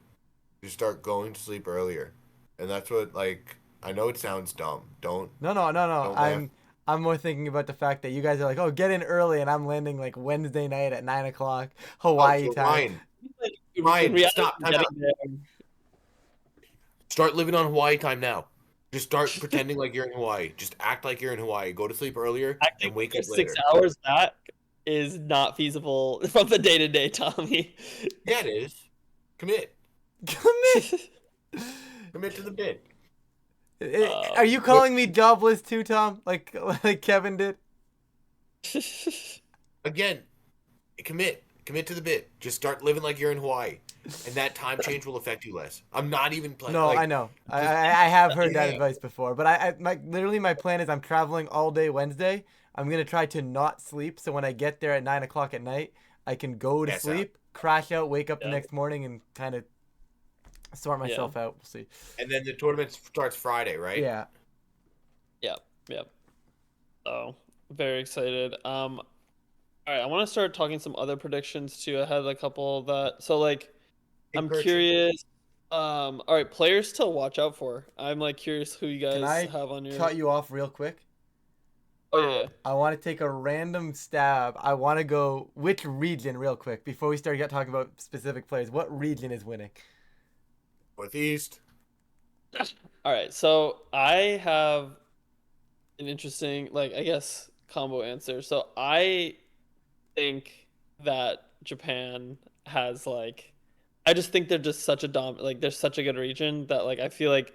Just start going to sleep earlier, and that's what like I know it sounds dumb. No, no, no, no. Don't laugh. I'm more thinking about the fact that you guys are like, oh, get in early, and I'm landing like Wednesday night at 9 o'clock Oh, Hawaii so time. Like, in Ryan, reality, stop. Time getting out. there, Start living on Hawaii time now. Just start pretending like you're in Hawaii. Just act like you're in Hawaii. Go to sleep earlier acting and wake for up six later. hours back is not feasible from the day to day, Tommy. Yeah, it is. Commit. Commit. Commit to the bit. Are you calling me jobless too, Tom? Like Kevin did? Again, commit. Commit to the bit. Just start living like you're in Hawaii. And that time change will affect you less. I'm not even playing. No, like, I know. just- I have heard that Yeah. advice before, but literally my plan is I'm traveling all day Wednesday. I'm gonna try to not sleep, so when I get there at 9 o'clock at night, I can go to Yes, sleep, crash out, wake up the Yeah. next morning, and kind of sort myself out. We'll see. And then the tournament starts Friday, right? Yeah. Yep, yep. So very excited. All right, I want to start talking some other predictions too. I had a couple that so like In I'm person. curious. All right, players to watch out for. I'm like curious who you Can guys I have on your. cut you off real quick? Oh yeah. I want to take a random stab. I want to go which region real quick before we start talking about specific players. What region is winning? Northeast. All right, so I have an interesting, like I guess, combo answer. So I think that Japan has like, I just think they're just such a like they're such a good region that like I feel like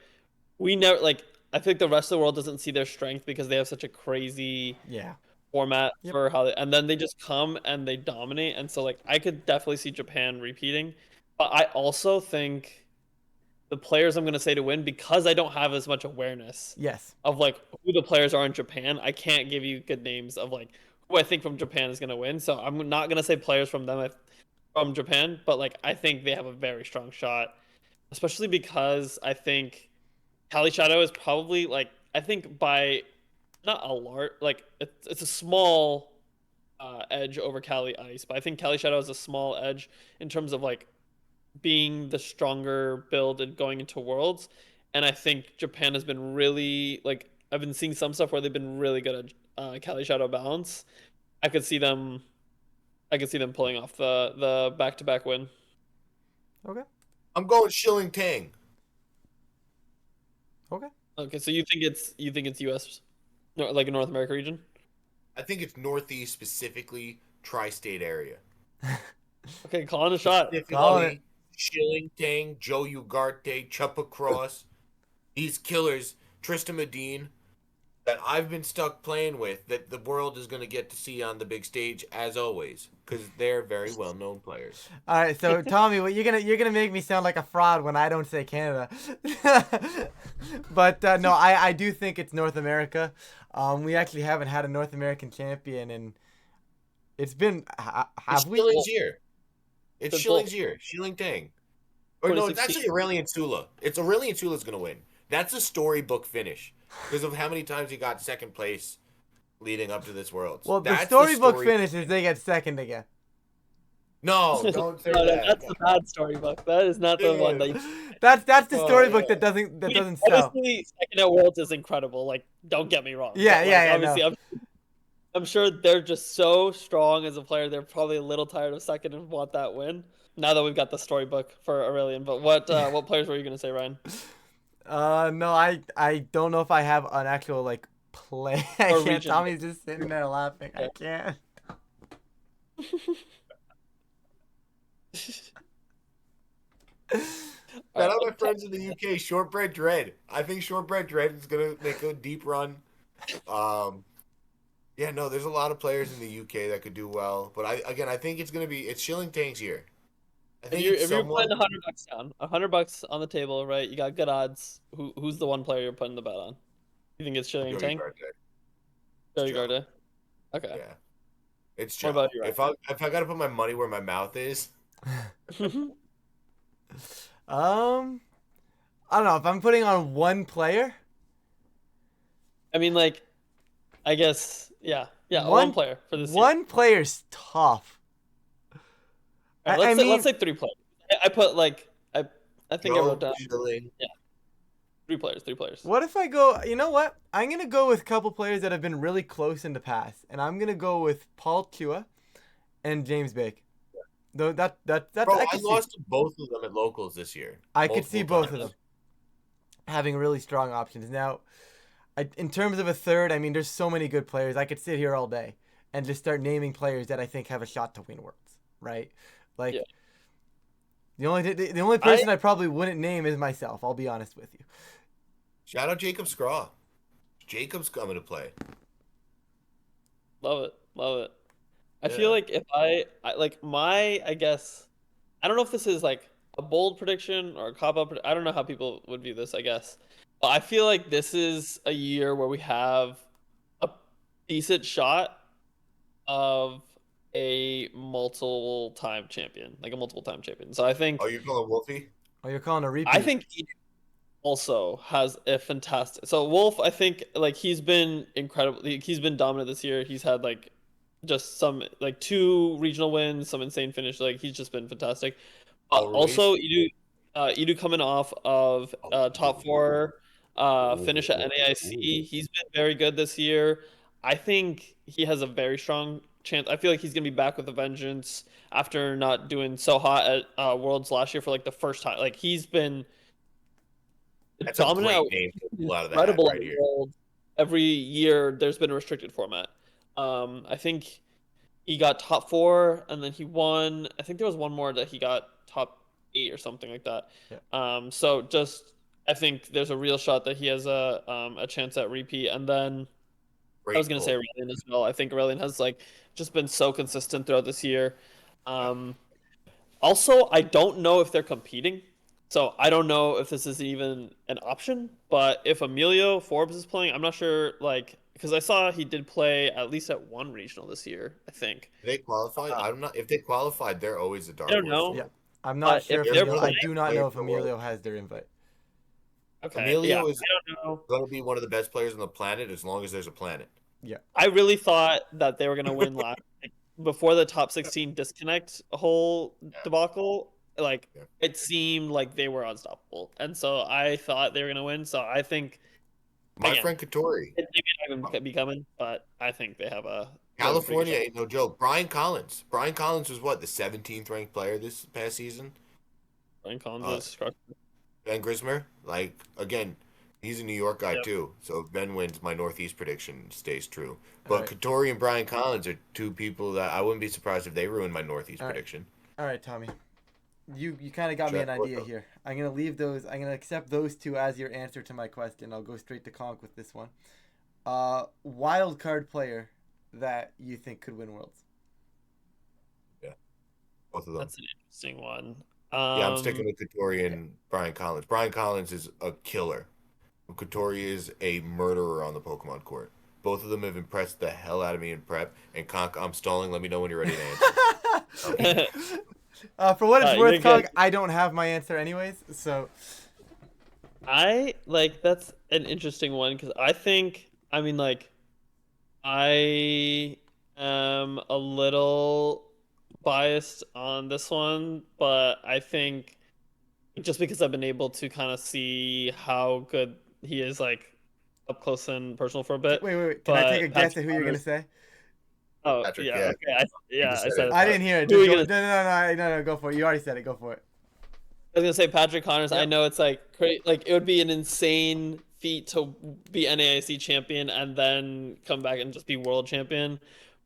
we never like I feel like the rest of the world doesn't see their strength because they have such a crazy Yeah. format Yep. for how they, and then they just come and they dominate, and so like I could definitely see Japan repeating, but I also think the players I'm going to say to win, because I don't have as much awareness Yes. of like who the players are in Japan, I can't give you good names of like who I think from Japan is going to win. So I'm not going to say players from them from Japan, but like I think they have a very strong shot, especially because I think Kali Shadow is probably like I think by not a large like it's a small edge over Kali Ice, but I think Kali Shadow is a small edge in terms of like being the stronger build and going into Worlds. And I think Japan has been really like I've been seeing some stuff where they've been really good at Kali Shadow balance. I could see them. I could see them pulling off the back to back win. Okay. I'm going Shilling Tang. Okay. Okay, so you think it's U.S. Like a North America region? I think it's Northeast, specifically tri-state area. Okay, calling a shot. Calling it. Specifically, Shilling Tang, Joe Ugarte, Chuppa Cross, these killers, Tristan Medine, that I've been stuck playing with, that the world is going to get to see on the big stage as always, because they're very well-known players. All right, so Tommy, what you're gonna make me sound like a fraud when I don't say Canada, but no, I do think it's North America. We actually haven't had a North American champion, and it's been have we? Shilling's year. It's Been Shilling's year. Shilling Tang. Or no, it's 2016. actually Aurelian Sula. It's Aurelian Sula's going to win. That's a storybook finish because of how many times he got second place leading up to this Worlds. Well, the That's storybook story- finish is they get second again. No, don't say No, that. that's the bad storybook. That is not the one that you. That's the Oh, storybook yeah. that doesn't sell. Obviously, second at Worlds is incredible. Like, don't get me wrong. Yeah, But, yeah, like, yeah, obviously, no. I'm sure they're just so strong as a player. They're probably a little tired of second and want that win. Now that we've got the storybook for Aurelian, but what players were you gonna say, Ryan? No, I don't know if I have an actual like play. I Or can't. region. Tommy's just sitting there laughing. I can't. Shout out my friends in the UK, Shortbread Dread. I think Shortbread Dread is gonna make a deep run. Yeah, no, there's a lot of players in the UK that could do well, but I think it's Shilling Tang's year. I think If you're putting $100 down, $100 on the table, right? You got good odds. Who's the one player you're putting the bet on? You think it's Chilling Tang? Joey Garde. Okay. Yeah. It's What Joe. about you, If I gotta put my money where my mouth is, Ryan? I don't know if I'm putting on one player. I mean, like, I guess, yeah, one One player for this year. one player's tough. All right, I let's mean, say 3 players. I put like I think I wrote Joe down Chilling. yeah 3 players, 3 players. what if I go? You know what? I'm gonna go with a couple players that have been really close in the past, and I'm gonna go with Paul Tua and James Bake. Though that's Bro, I I could see. lost to both of them at locals this year, I could see multiple both of times. them having really strong options. Now, in terms of a third, I mean, there's so many good players. I could sit here all day and just start naming players that I think have a shot to win Worlds, right? Yeah, Like the only I person I probably wouldn't name is myself. I'll be honest with you. Shout out Jacob Scraw. Jacob's coming to play. love it, love it. I feel Yeah. like if I like my I guess I don't know if this is like a bold prediction or a cop out. I don't know how people would view this. I guess, but I feel like this is a year where we have a decent shot of a multiple time champion, like a multiple time champion. So Oh, you're calling Wolfie? Oh, you're calling a I repeat? think he also has a fantastic. So Wolf, I think like he's been incredible. He's been dominant this year. He's had like just some like 2 regional wins, some insane finish. Like he's just been fantastic. Oh, Also, Ruiz? Edu coming off of Oh, top four finish at ooh. NAIC. He's been very good this year. I think he has a very strong chance. I feel like he's gonna be back with a vengeance after not doing so hot at Worlds last year for like the first time. Like he's been That's a dominant, great name to pull out of the hat incredible at right here. Worlds. Every year there's been a restricted format. I think he got top four, and then he won. I think there was one more that he got top 8 or something like that. Yeah. So just I think there's a real shot that he has a chance at repeat. And then I was Great gonna say pull. Aurelian as well. I think Aurelian has like just been so consistent throughout this year. Yeah. Um, Also, I don't know if they're competing. So I don't know if this is even an option, but if Emilio Forbes is playing, I'm not sure, like, because I saw he did play at least at one regional this year, I think. They qualified? Uh, I'm not. If they qualified, they're always a I dark don't horse know, for Yeah. them. I'm not but sure if if They're they're one Emilio. of the I playing, do best not players know in if the world. Emilio has their invite. okay, yeah, Emilio I is don't know. going to be one of the best players on the planet as long as there's a planet. Yeah. I really thought that they were gonna win last like, before the top 16 disconnect whole Yeah. debacle. Like Yeah. it seemed like they were unstoppable, and so I thought they were gonna win. So I think My again. friend Katori. It may not even be coming, but I think they have a pretty good California shot. ain't no joke. Brian Collins. Brian Collins was what, the 17th ranked player this past season? Ryan Collins Uh, is crushed. Ben Grismer, like, again, he's a New York guy Yeah. too. So if Ben wins, my Northeast prediction stays true. All But right. Katori and Brian Collins are two people that I wouldn't be surprised if they ruin my Northeast All right. prediction. All right, Tommy. You kind of got me Check. an idea here. I'm gonna leave those. I'm gonna accept those two as your answer to my question. I'll go straight to Conk with this one. Wild card player that you think could win Worlds. Yeah, both of them. That's an interesting one. Yeah, I'm sticking with Katori and Brian Collins. Brian Collins is a killer. Katori is a murderer on the Pokemon court. Both of them have impressed the hell out of me in prep. And Conk, I'm stalling. Let me know when you're ready to answer. For what it's You're worth, good. Conk, I don't have my answer anyways. So I like that's an interesting one because I think I mean like I am a little biased on this one, but I think just because I've been able to kind of see how good he is like up close and personal for a bit. wait. Can I take But a guess Patrick at who you're gonna Connors, say? oh Patrick, yeah, yeah. okay, You just I said said it. it. I didn't hear it. Who are Just you go. gonna No. Go for it. You already said it. Go for it. I was gonna say Patrick Connors. I Yep. know it's like like it would be an insane feat to be NAIC champion and then come back and just be world champion.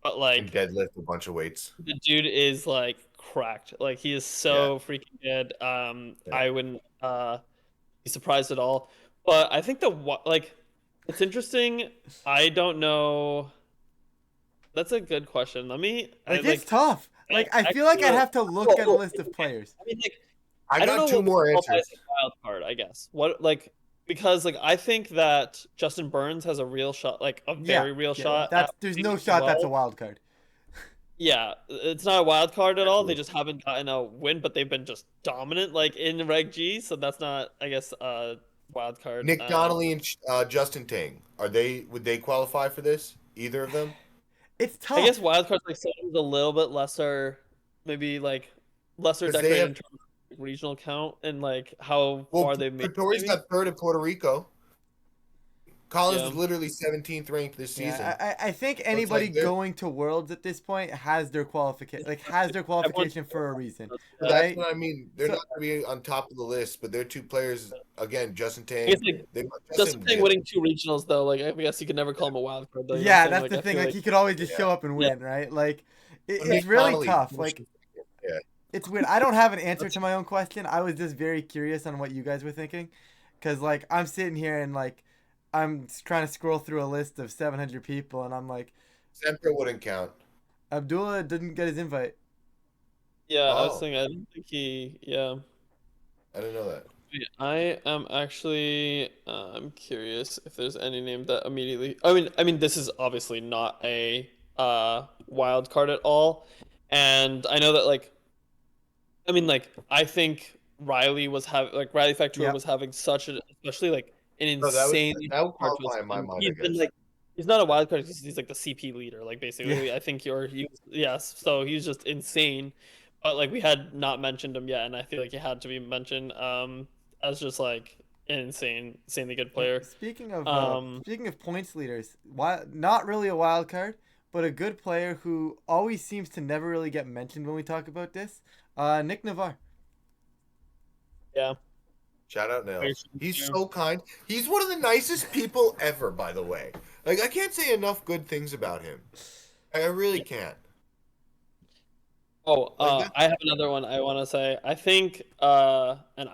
But And like deadlift a bunch of weights. the dude is like cracked. Like he is Yeah. so freaking good. Yeah. I wouldn't be surprised at all. But I think like it's interesting. I don't know. That's a good question. Let me Like it's tough. Like I feel like I'd have to look at a list of players. I mean, like I I don't know got two what more qualifies answers. as a wild card, I guess. What like because like I think that Justin Burns has a real shot, like a Yeah. very real Yeah. shot That's at there's winning no as shot that's a well. wild card. Yeah, it's not a wild card at all. They Absolutely. just haven't gotten a win, but they've been just dominant, like in Reg G. So that's not, I guess, wild card. Nick Donnelly and Justin Tang. Would they qualify for this? Either of them? It's I guess tough. wild card's like someone's a little bit lesser, maybe like lesser Because they decorated in have. terms of regional count and like how Well, far they've made. Pretoria's Maybe. got third in Puerto Rico. Collins Yeah. is literally 17th ranked this season. Yeah, I think So it's anybody like they're. going to Worlds at this point has their Everyone's qualification for a reason, So yeah. that's right? what I mean. They're So not going to be on top of the list, but they're two players. Again, Justin I guess Tang. like They got just Justin. saying winning two regionals though, like I guess you could never call him a wild card though. You know what I'm yeah, saying? that's Like the I thing. feel Like like he could always just Yeah. show up and yeah, win, right? Like But it's Nick really Donnelly. tough. Like Yeah. it's weird. I don't have an answer to my own question. I was just very curious on what you guys were thinking, because like I'm sitting here and like I'm trying to scroll through a list of 700 people, and I'm like, Sempre wouldn't count. Abdullah didn't get his invite. yeah. I was Oh, saying I don't think he. Yeah. I didn't know that. I am actually I'm curious if there's any name that immediately I mean this is obviously not a wild card at all. And I know that like I mean like I think Riley Factura Yep. was having such a especially like an No, insanely that would hard to qualify in my season. mind, I He's been guess. like he's not a wild card because he's like the CP leader like Yeah. basically I think yes so he's just insane. But like we had not mentioned him yet, and I feel like he had to be mentioned as just like an insanely good player. Um, Speaking of points leaders, not really a wild card, but a good player who always seems to never really get mentioned when we talk about this. Nick Navarre. yeah, Shout out very Nails. He's true. so kind. He's one of the nicest people ever, by the way. Like I can't say enough good things about him. I really can't. Oh, Like that. I have another one I want to say. I think, and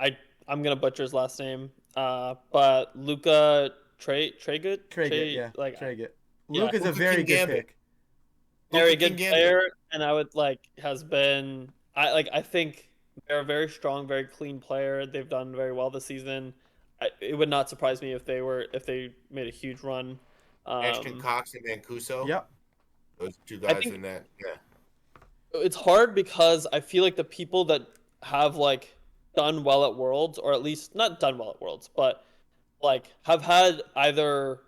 I'm gonna butcher his last name, but Luca Tregut, Traget, yeah, like Traget. yeah, Luke is a Luka very King good Gambit. pick. very Luka King good Gambit. player, and I would like has been I think they're a very strong, very clean player. They've done very well this season. It would not surprise me if they made a huge run. Ashton Um, Cox and Mancuso. Yep. Those two I guys think in that. Yeah. it's hard because I feel like the people that have like done well at Worlds, or at least not done well at Worlds, but like have had either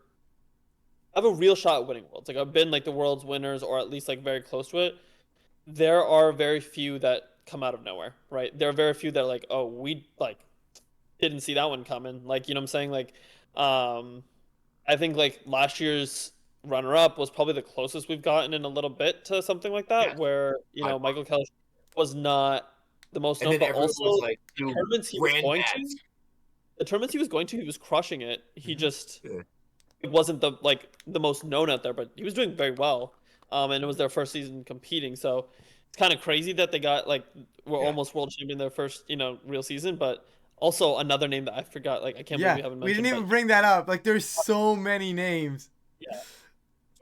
have a real shot at winning Worlds. Like I've been like the Worlds winners, or at least like very close to it. There are very few that come out of nowhere, right? There are very few that are like, oh, we like didn't see that one coming. Like, you know what I'm saying? Like, um, I think like last year's runner up was probably the closest we've gotten in a little bit to something like that, Yes. where, Michael Kelly was not the most And known, then but everyone also was like, the dude, tournaments he was going granddad's. to, he was crushing it. He Mhm. just Yeah. it wasn't the most known out there, but he was doing very well. And it was their first season competing, so it's kind of crazy that they got like were Yeah. almost world champion their first real season. But also another name that I forgot, like I can't believe Yeah, we haven't we didn't mentioned, even but bring that up. Like there's so many names. yeah,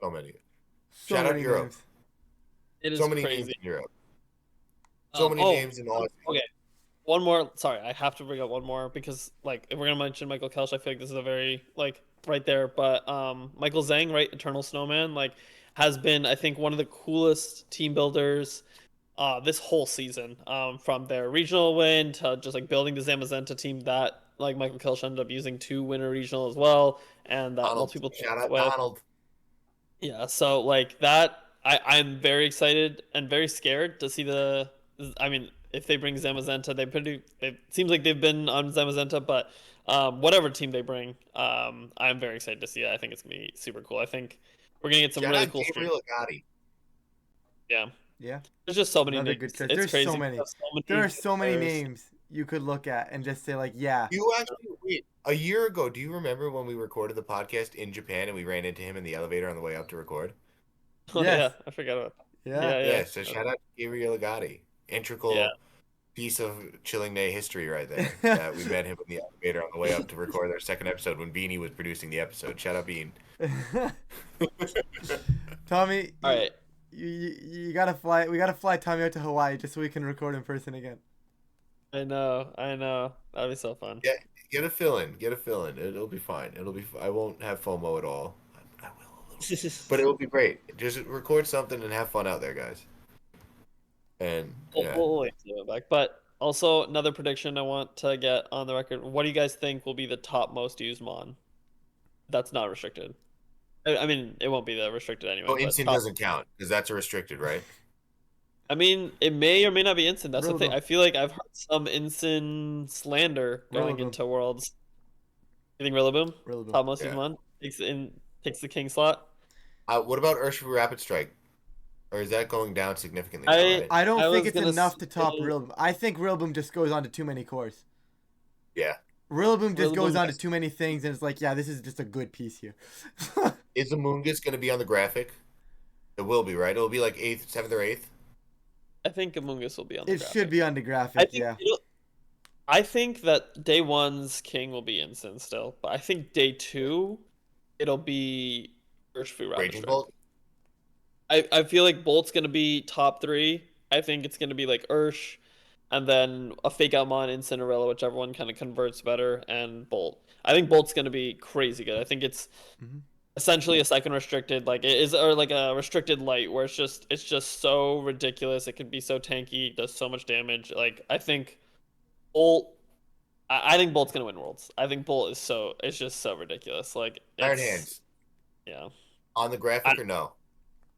So many. So Shout out many Europe. names. it is So many names crazy. in Europe. So many Oh, names in all. okay. One more. Sorry, I have to bring up one more because, like, if we're gonna mention Michael Kelch, I feel like this is a very like right there. But Michael Zhang, right, Eternal Snowman, like, has been I think one of the coolest team builders this whole season. From their regional win to just like building the Zamazenta team that like Michael Kelch ended up using to win a regional as well, and that Donald. multiple Shout out with. Donald. Yeah, so like that, I'm very excited and very scared to see the. I mean, if they bring Zamazenta, It seems like they've been on Zamazenta, but whatever team they bring, I'm very excited to see it. I think it's gonna be super cool. I think we're gonna get some Shout really out cool streams. Gabriel Agati. Yeah, Yeah, there's just so many another names. good choice. It's There's so crazy. We many. have so There many are good so many players. names you could look at and just say like, yeah, You actually wait a year ago. Do you remember when we recorded the podcast in Japan and we ran into him in the elevator on the way up to record? Oh yes, yeah, I forgot about that. yeah. Yeah, Yeah. So shout out to Gabriel Agati. yeah. Integral piece of Chilling Neigh history right there. That we met him in the elevator on the way up to record our second episode when Beanie was producing the episode. Shout out Bean. Tommy, All right. you gotta fly. We gotta fly Tommy out to Hawaii just so we can record in person again. I know. That'd be so fun. Yeah, get a fill in. Get a fill in. It'll be fine. I won't have FOMO at all. I will a little, but it will be great. Just record something and have fun out there, guys. And We'll, yeah, we'll wait till we're back. But also another prediction I want to get on the record. What do you guys think will be the top most used mon? That's not restricted. I mean, it won't be the restricted anyway, oh, but instant top. doesn't count because that's a restricted, right? I mean, it may or may not be instant. That's the thing. Rillaboom. I feel like I've heard some instant slander going Rillaboom. into Worlds. You think Rillaboom? Rillaboom. Top most used Yeah. mon? Takes the king slot. What about Urshifu Rapid Strike? Or is that going down significantly now, I right? I don't I think was it's gonna enough to top say Rillaboom. I think Rillaboom just goes on to too many cores. Yeah. Rillaboom just goes Rillaboom. on to too many things, and it's like, yeah, this is just a good piece here. Is the Moongus going to be on the graphic? It will be, right? It'll be like 8th, 7th, or 8th? I think Amoongus will be on the It graphic. should be on the I graphic, think yeah. I think that day one's king will be instant still, but I think day two it'll be Urshifu Rapid Raging Strike. Bolt? I feel like Bolt's gonna be top three. I think it's gonna be like Ursh, and then a fake out mon in Cinderella, whichever one kind of converts better, and Bolt. I think Bolt's gonna be crazy good. I think it's Mhm. essentially a second restricted, like it is, or like a restricted light, where it's just so ridiculous. It can be so tanky, does so much damage. Like I think Bolt. I think Bolt's gonna win Worlds. I think Bolt is so it's just so ridiculous. Like Iron it's Hands. yeah. On the graphic or no?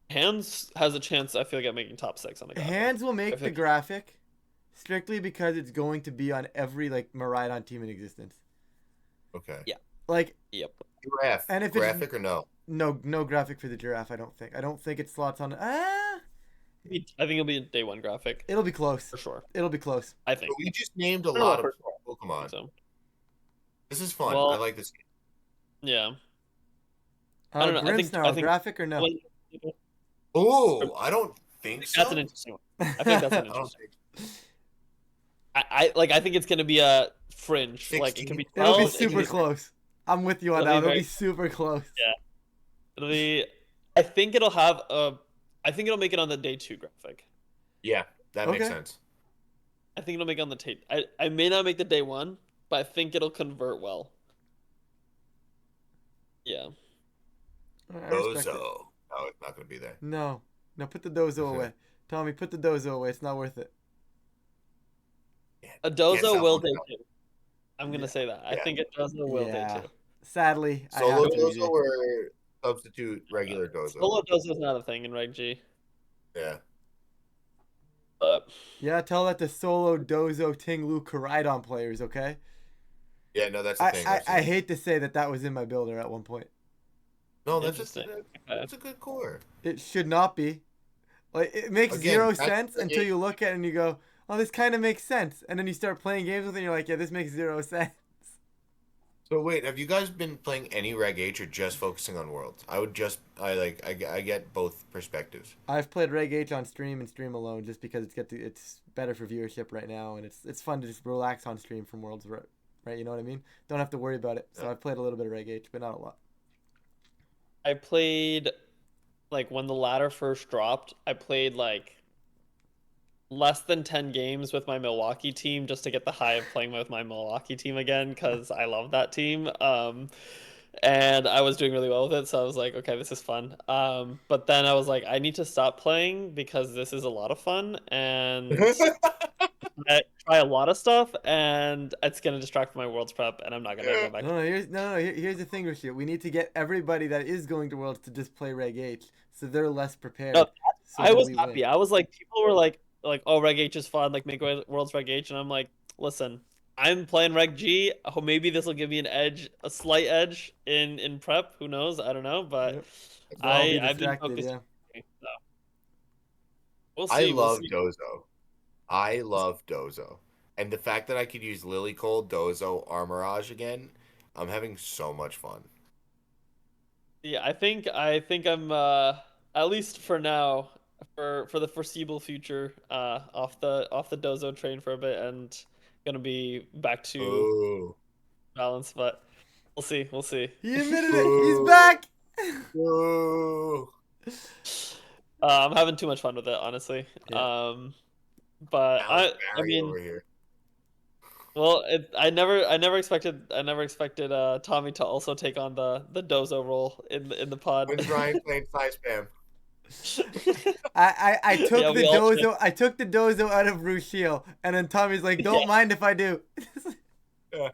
Hands has a chance. I feel like at making top six on the graphic. Hands will I make feel the graphic strictly because it's going to be on every like Miraidon team in existence. Okay. Yeah. Like, Yep. Giraffe. and if Graphic or no? no graphic for the giraffe, I don't think. I don't think it slots on. I think it'll be a day one graphic It'll be close. for sure. It'll be close. I think. But we just named a I don't know lot for of sure. I Pokemon. think so. This is fun. Well- I like this game. Yeah. I don't know. I think Grimmsnarl, graphic or no? Oh, I don't think so. That's an interesting one. I think that's an I don't interesting. think I think it's gonna be a fringe. Like it 16? could be It'll 12. be it could super be- close. I'm with you on It'll that. be It'll very- be super close. Yeah. It'll be. I think it'll have a. I think it'll make it on the day two graphic. Yeah, that makes Okay. sense. I think it'll make it on the tape. I may not make the day one, but I think it'll convert well. Yeah. I respect it. Dozo. No, it's not going to be there. No, put the dozo away. Tommy, put the dozo away. It's not worth it. A Can't Dozo stop will looking day up. two. I'm gonna Yeah. say that. I Yeah. think a Dozo will Yeah. day two. Sadly, I Solo have to Dozo agree. or substitute regular Dozo? Solo Dozo is not a thing in Reg G. Yeah. But Yeah, tell that to solo dozo Tinglu Koraidon players, okay? Yeah, no, that's the I, thing. I hate to say that was in my builder at one point. No, that's just Interesting. that's a good core. It should not be. Like, it makes Again, zero that's sense the until game. you look at it and you go, oh, this kind of makes sense. And then you start playing games with it and you're like, yeah, this makes zero sense. So wait, have you guys been playing any Reg H or just focusing on Worlds? I get both perspectives. I've played Reg H on stream and stream alone just because it's better for viewership right now and it's fun to just relax on stream from Worlds, right? You know what I mean? Don't have to worry about it. So Yeah. I've played a little bit of Reg H, but not a lot. I played like when the ladder first dropped, I played like less than 10 games with my Milwaukee team just to get the high of playing with my Milwaukee team again because I love that team. And I was doing really well with it, so I was like, okay, this is fun. But then I was like, I need to stop playing because this is a lot of fun and I try a lot of stuff and it's gonna distract from my Worlds prep and I'm not gonna go back. Here's the thing with you. We need to get everybody that is going to Worlds to just play Reg H so they're less prepared. No, so I that was we happy. win. I was like, people were like, oh, Reg H is fun. Like, make Worlds Reg H, and I'm like, listen, I'm playing Reg G. Oh, maybe this will give me an edge, a slight edge in prep. Who knows? I don't know, but Yep. So I'll be I've been distracted, focused. yeah. So. We'll see. I we'll love see. Dozo. I love Dozo. And the fact that I could use Lily Cold, Dozo, Armorage again, I'm having so much fun. Yeah, I think I'm at least for now, for the foreseeable future, off the Dozo train for a bit and gonna be back to Oh. balance, but we'll see. We'll see. He admitted it. He's back. Oh. I'm having too much fun with it, honestly. Yeah. But Alex I Barry mean, over here. well, I never expected Tommy to also take on the Dozo role in the pod. When's Ryan playing Side Spam? I Yeah, took the we all should. dozo out of Rushiel, and then Tommy's like, Yeah, "Don't mind if I do." Yeah.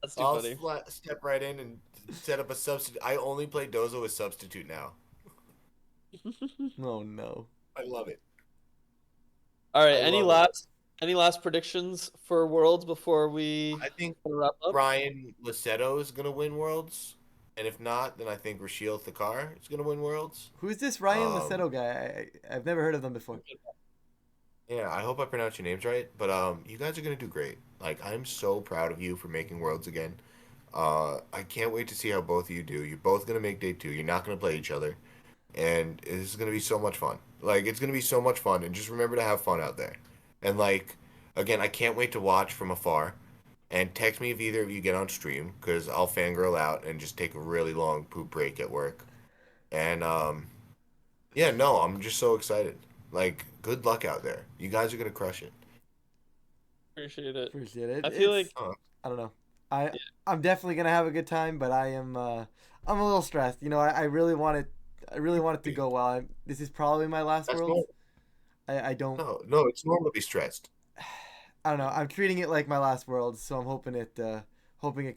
that's too I'll funny. step right in and set up a substitute. I only play Dozo as substitute now. Oh no. I love it. All right, I love it. any last predictions for Worlds before we I think wrap up? Ryan Licetto is gonna win Worlds, and if not, then I think Rashiel Thakar is gonna win Worlds. Who's this Ryan Um, Licetto guy? I've never heard of them before. yeah, I hope I pronounced your names right, but you guys are gonna do great. Like, I'm so proud of you for making Worlds again. I can't wait to see how both of you do. You're both gonna make day 2. You're not gonna play each other, and this is gonna be so much fun. Like, it's gonna be so much fun, and just remember to have fun out there. And like, again, I can't wait to watch from afar. And text me if either of you get on stream, because I'll fangirl out and just take a really long poop break at work. And yeah, no, I'm just so excited. Like, good luck out there. You guys are gonna crush it. Appreciate it. Appreciate it. I feel It's like Uh, I don't know. I yeah, I'm definitely gonna have a good time, but I'm a little stressed. You know, I really want it to go well. This is probably my last that's Worlds. normal. I don't No, it's normal to be stressed. I don't know. I'm treating it like my last Worlds, so I'm hoping it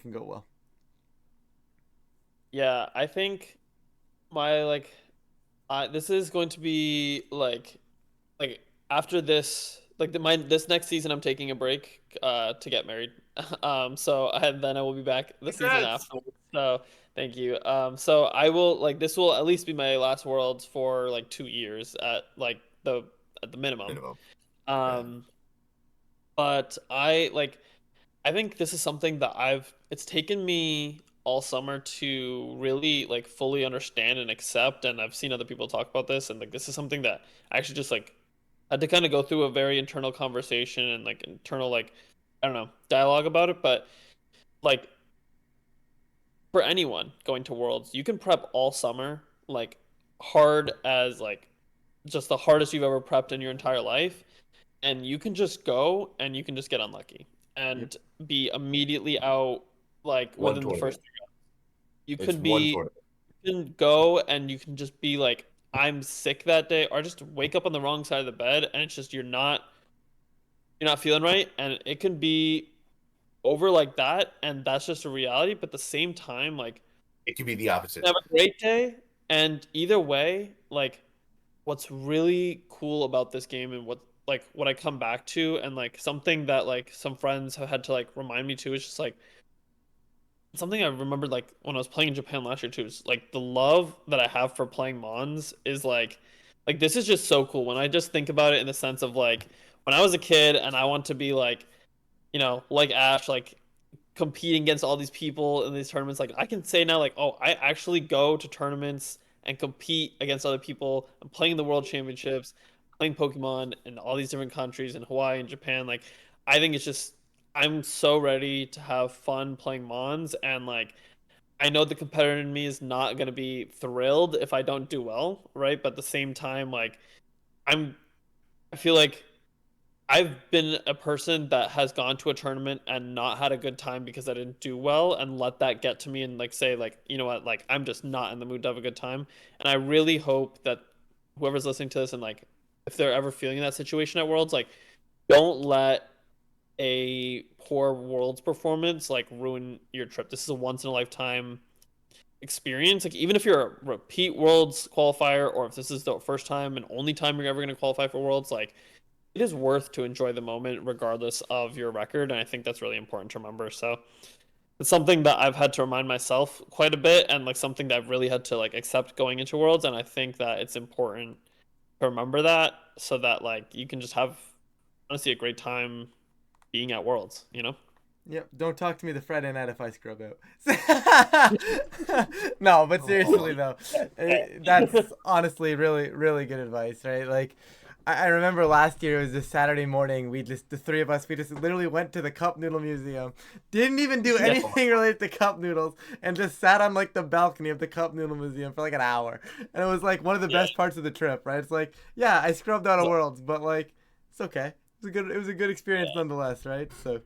can go well. yeah, I think my this is going to be like after this this next season I'm taking a break to get married. So and then I will be back the season Congrats. after. So thank you. So I will this will at least be my last Worlds for like 2 years at the minimum. Minimum. Yeah. Um, but I think this is something that it's taken me all summer to really like fully understand and accept, and I've seen other people talk about this, and like this is something that I actually just like had to kind of go through a very internal conversation and like internal I don't know, dialogue about it, but like for anyone going to Worlds, you can prep all summer like hard as like just the hardest you've ever prepped in your entire life, and you can just go and you can just get unlucky Yep. and be immediately out like One within the first tournament. 3 rounds. You It's could one be tournament. you can go and you can just be like I'm sick that day or just wake up on the wrong side of the bed and it's just you're not feeling right and it can be over like that and that's just a reality but at the same time like It could be the opposite. have a great day and either way like what's really cool about this game and what I come back to and like something that like some friends have had to like remind me to is just like something I remembered like when I was playing in Japan last year too is like the love that I have for playing Mons is like this is just so cool when I just think about it in the sense of like when I was a kid and I want to be like like Ash like competing against all these people in these tournaments. Like I can say now, like, oh, I actually go to tournaments and compete against other people. I'm playing the world championships, playing Pokemon in all these different countries in Hawaii and Japan. Like I think it's just I'm so ready to have fun playing Mons and like I know the competitor in me is not gonna be thrilled if I don't do well, right? But at the same time, like I'm I feel like I've been a person that has gone to a tournament and not had a good time because I didn't do well and let that get to me and like say like, you know what, like I'm just not in the mood to have a good time. And I really hope that whoever's listening to this and like if they're ever feeling that situation at Worlds, like don't let a poor Worlds performance like ruin your trip. This is a once in a lifetime experience. Like even if you're a repeat Worlds qualifier or if this is the first time and only time you're ever going to qualify for Worlds, like it is worth to enjoy the moment regardless of your record and I think that's really important to remember so it's something that I've had to remind myself quite a bit and like something that I've really had to like accept going into Worlds and I think that it's important to remember that so that like you can just have honestly a great time being at Worlds, you know. Yep. Don't talk to me the Friday night if I scrub out. No, but Oh, seriously though, that's honestly really really good advice, right? Like, I remember last year it was this Saturday morning. The three of us, we just literally went to the Cup Noodle Museum, didn't even do Yeah. anything related to cup noodles, and just sat on like the balcony of the Cup Noodle Museum for like an hour. And it was like one of the Yeah. best parts of the trip, right? It's like, yeah, I scrubbed out of Worlds, but like, it's okay. It was a good experience nonetheless, right? So.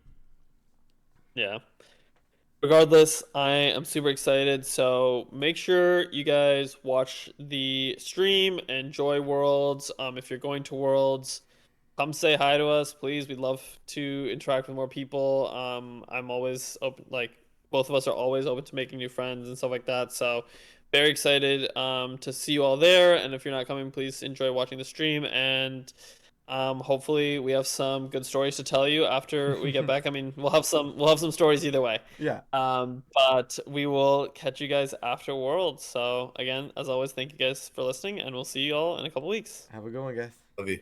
Yeah. Regardless, I am super excited. So make sure you guys watch the stream, enjoy Worlds. If you're going to Worlds, come say hi to us, please. We'd love to interact with more people. I'm always open, like both of us are always open to making new friends and stuff like that. So very excited to see you all there. And if you're not coming, please enjoy watching the stream and hopefully we have some good stories to tell you after we get back. I mean, we'll have some stories either way. Yeah. But we will catch you guys after Worlds. So again, as always, thank you guys for listening, and we'll see you all in a couple weeks. Have a good one, guys. Love you.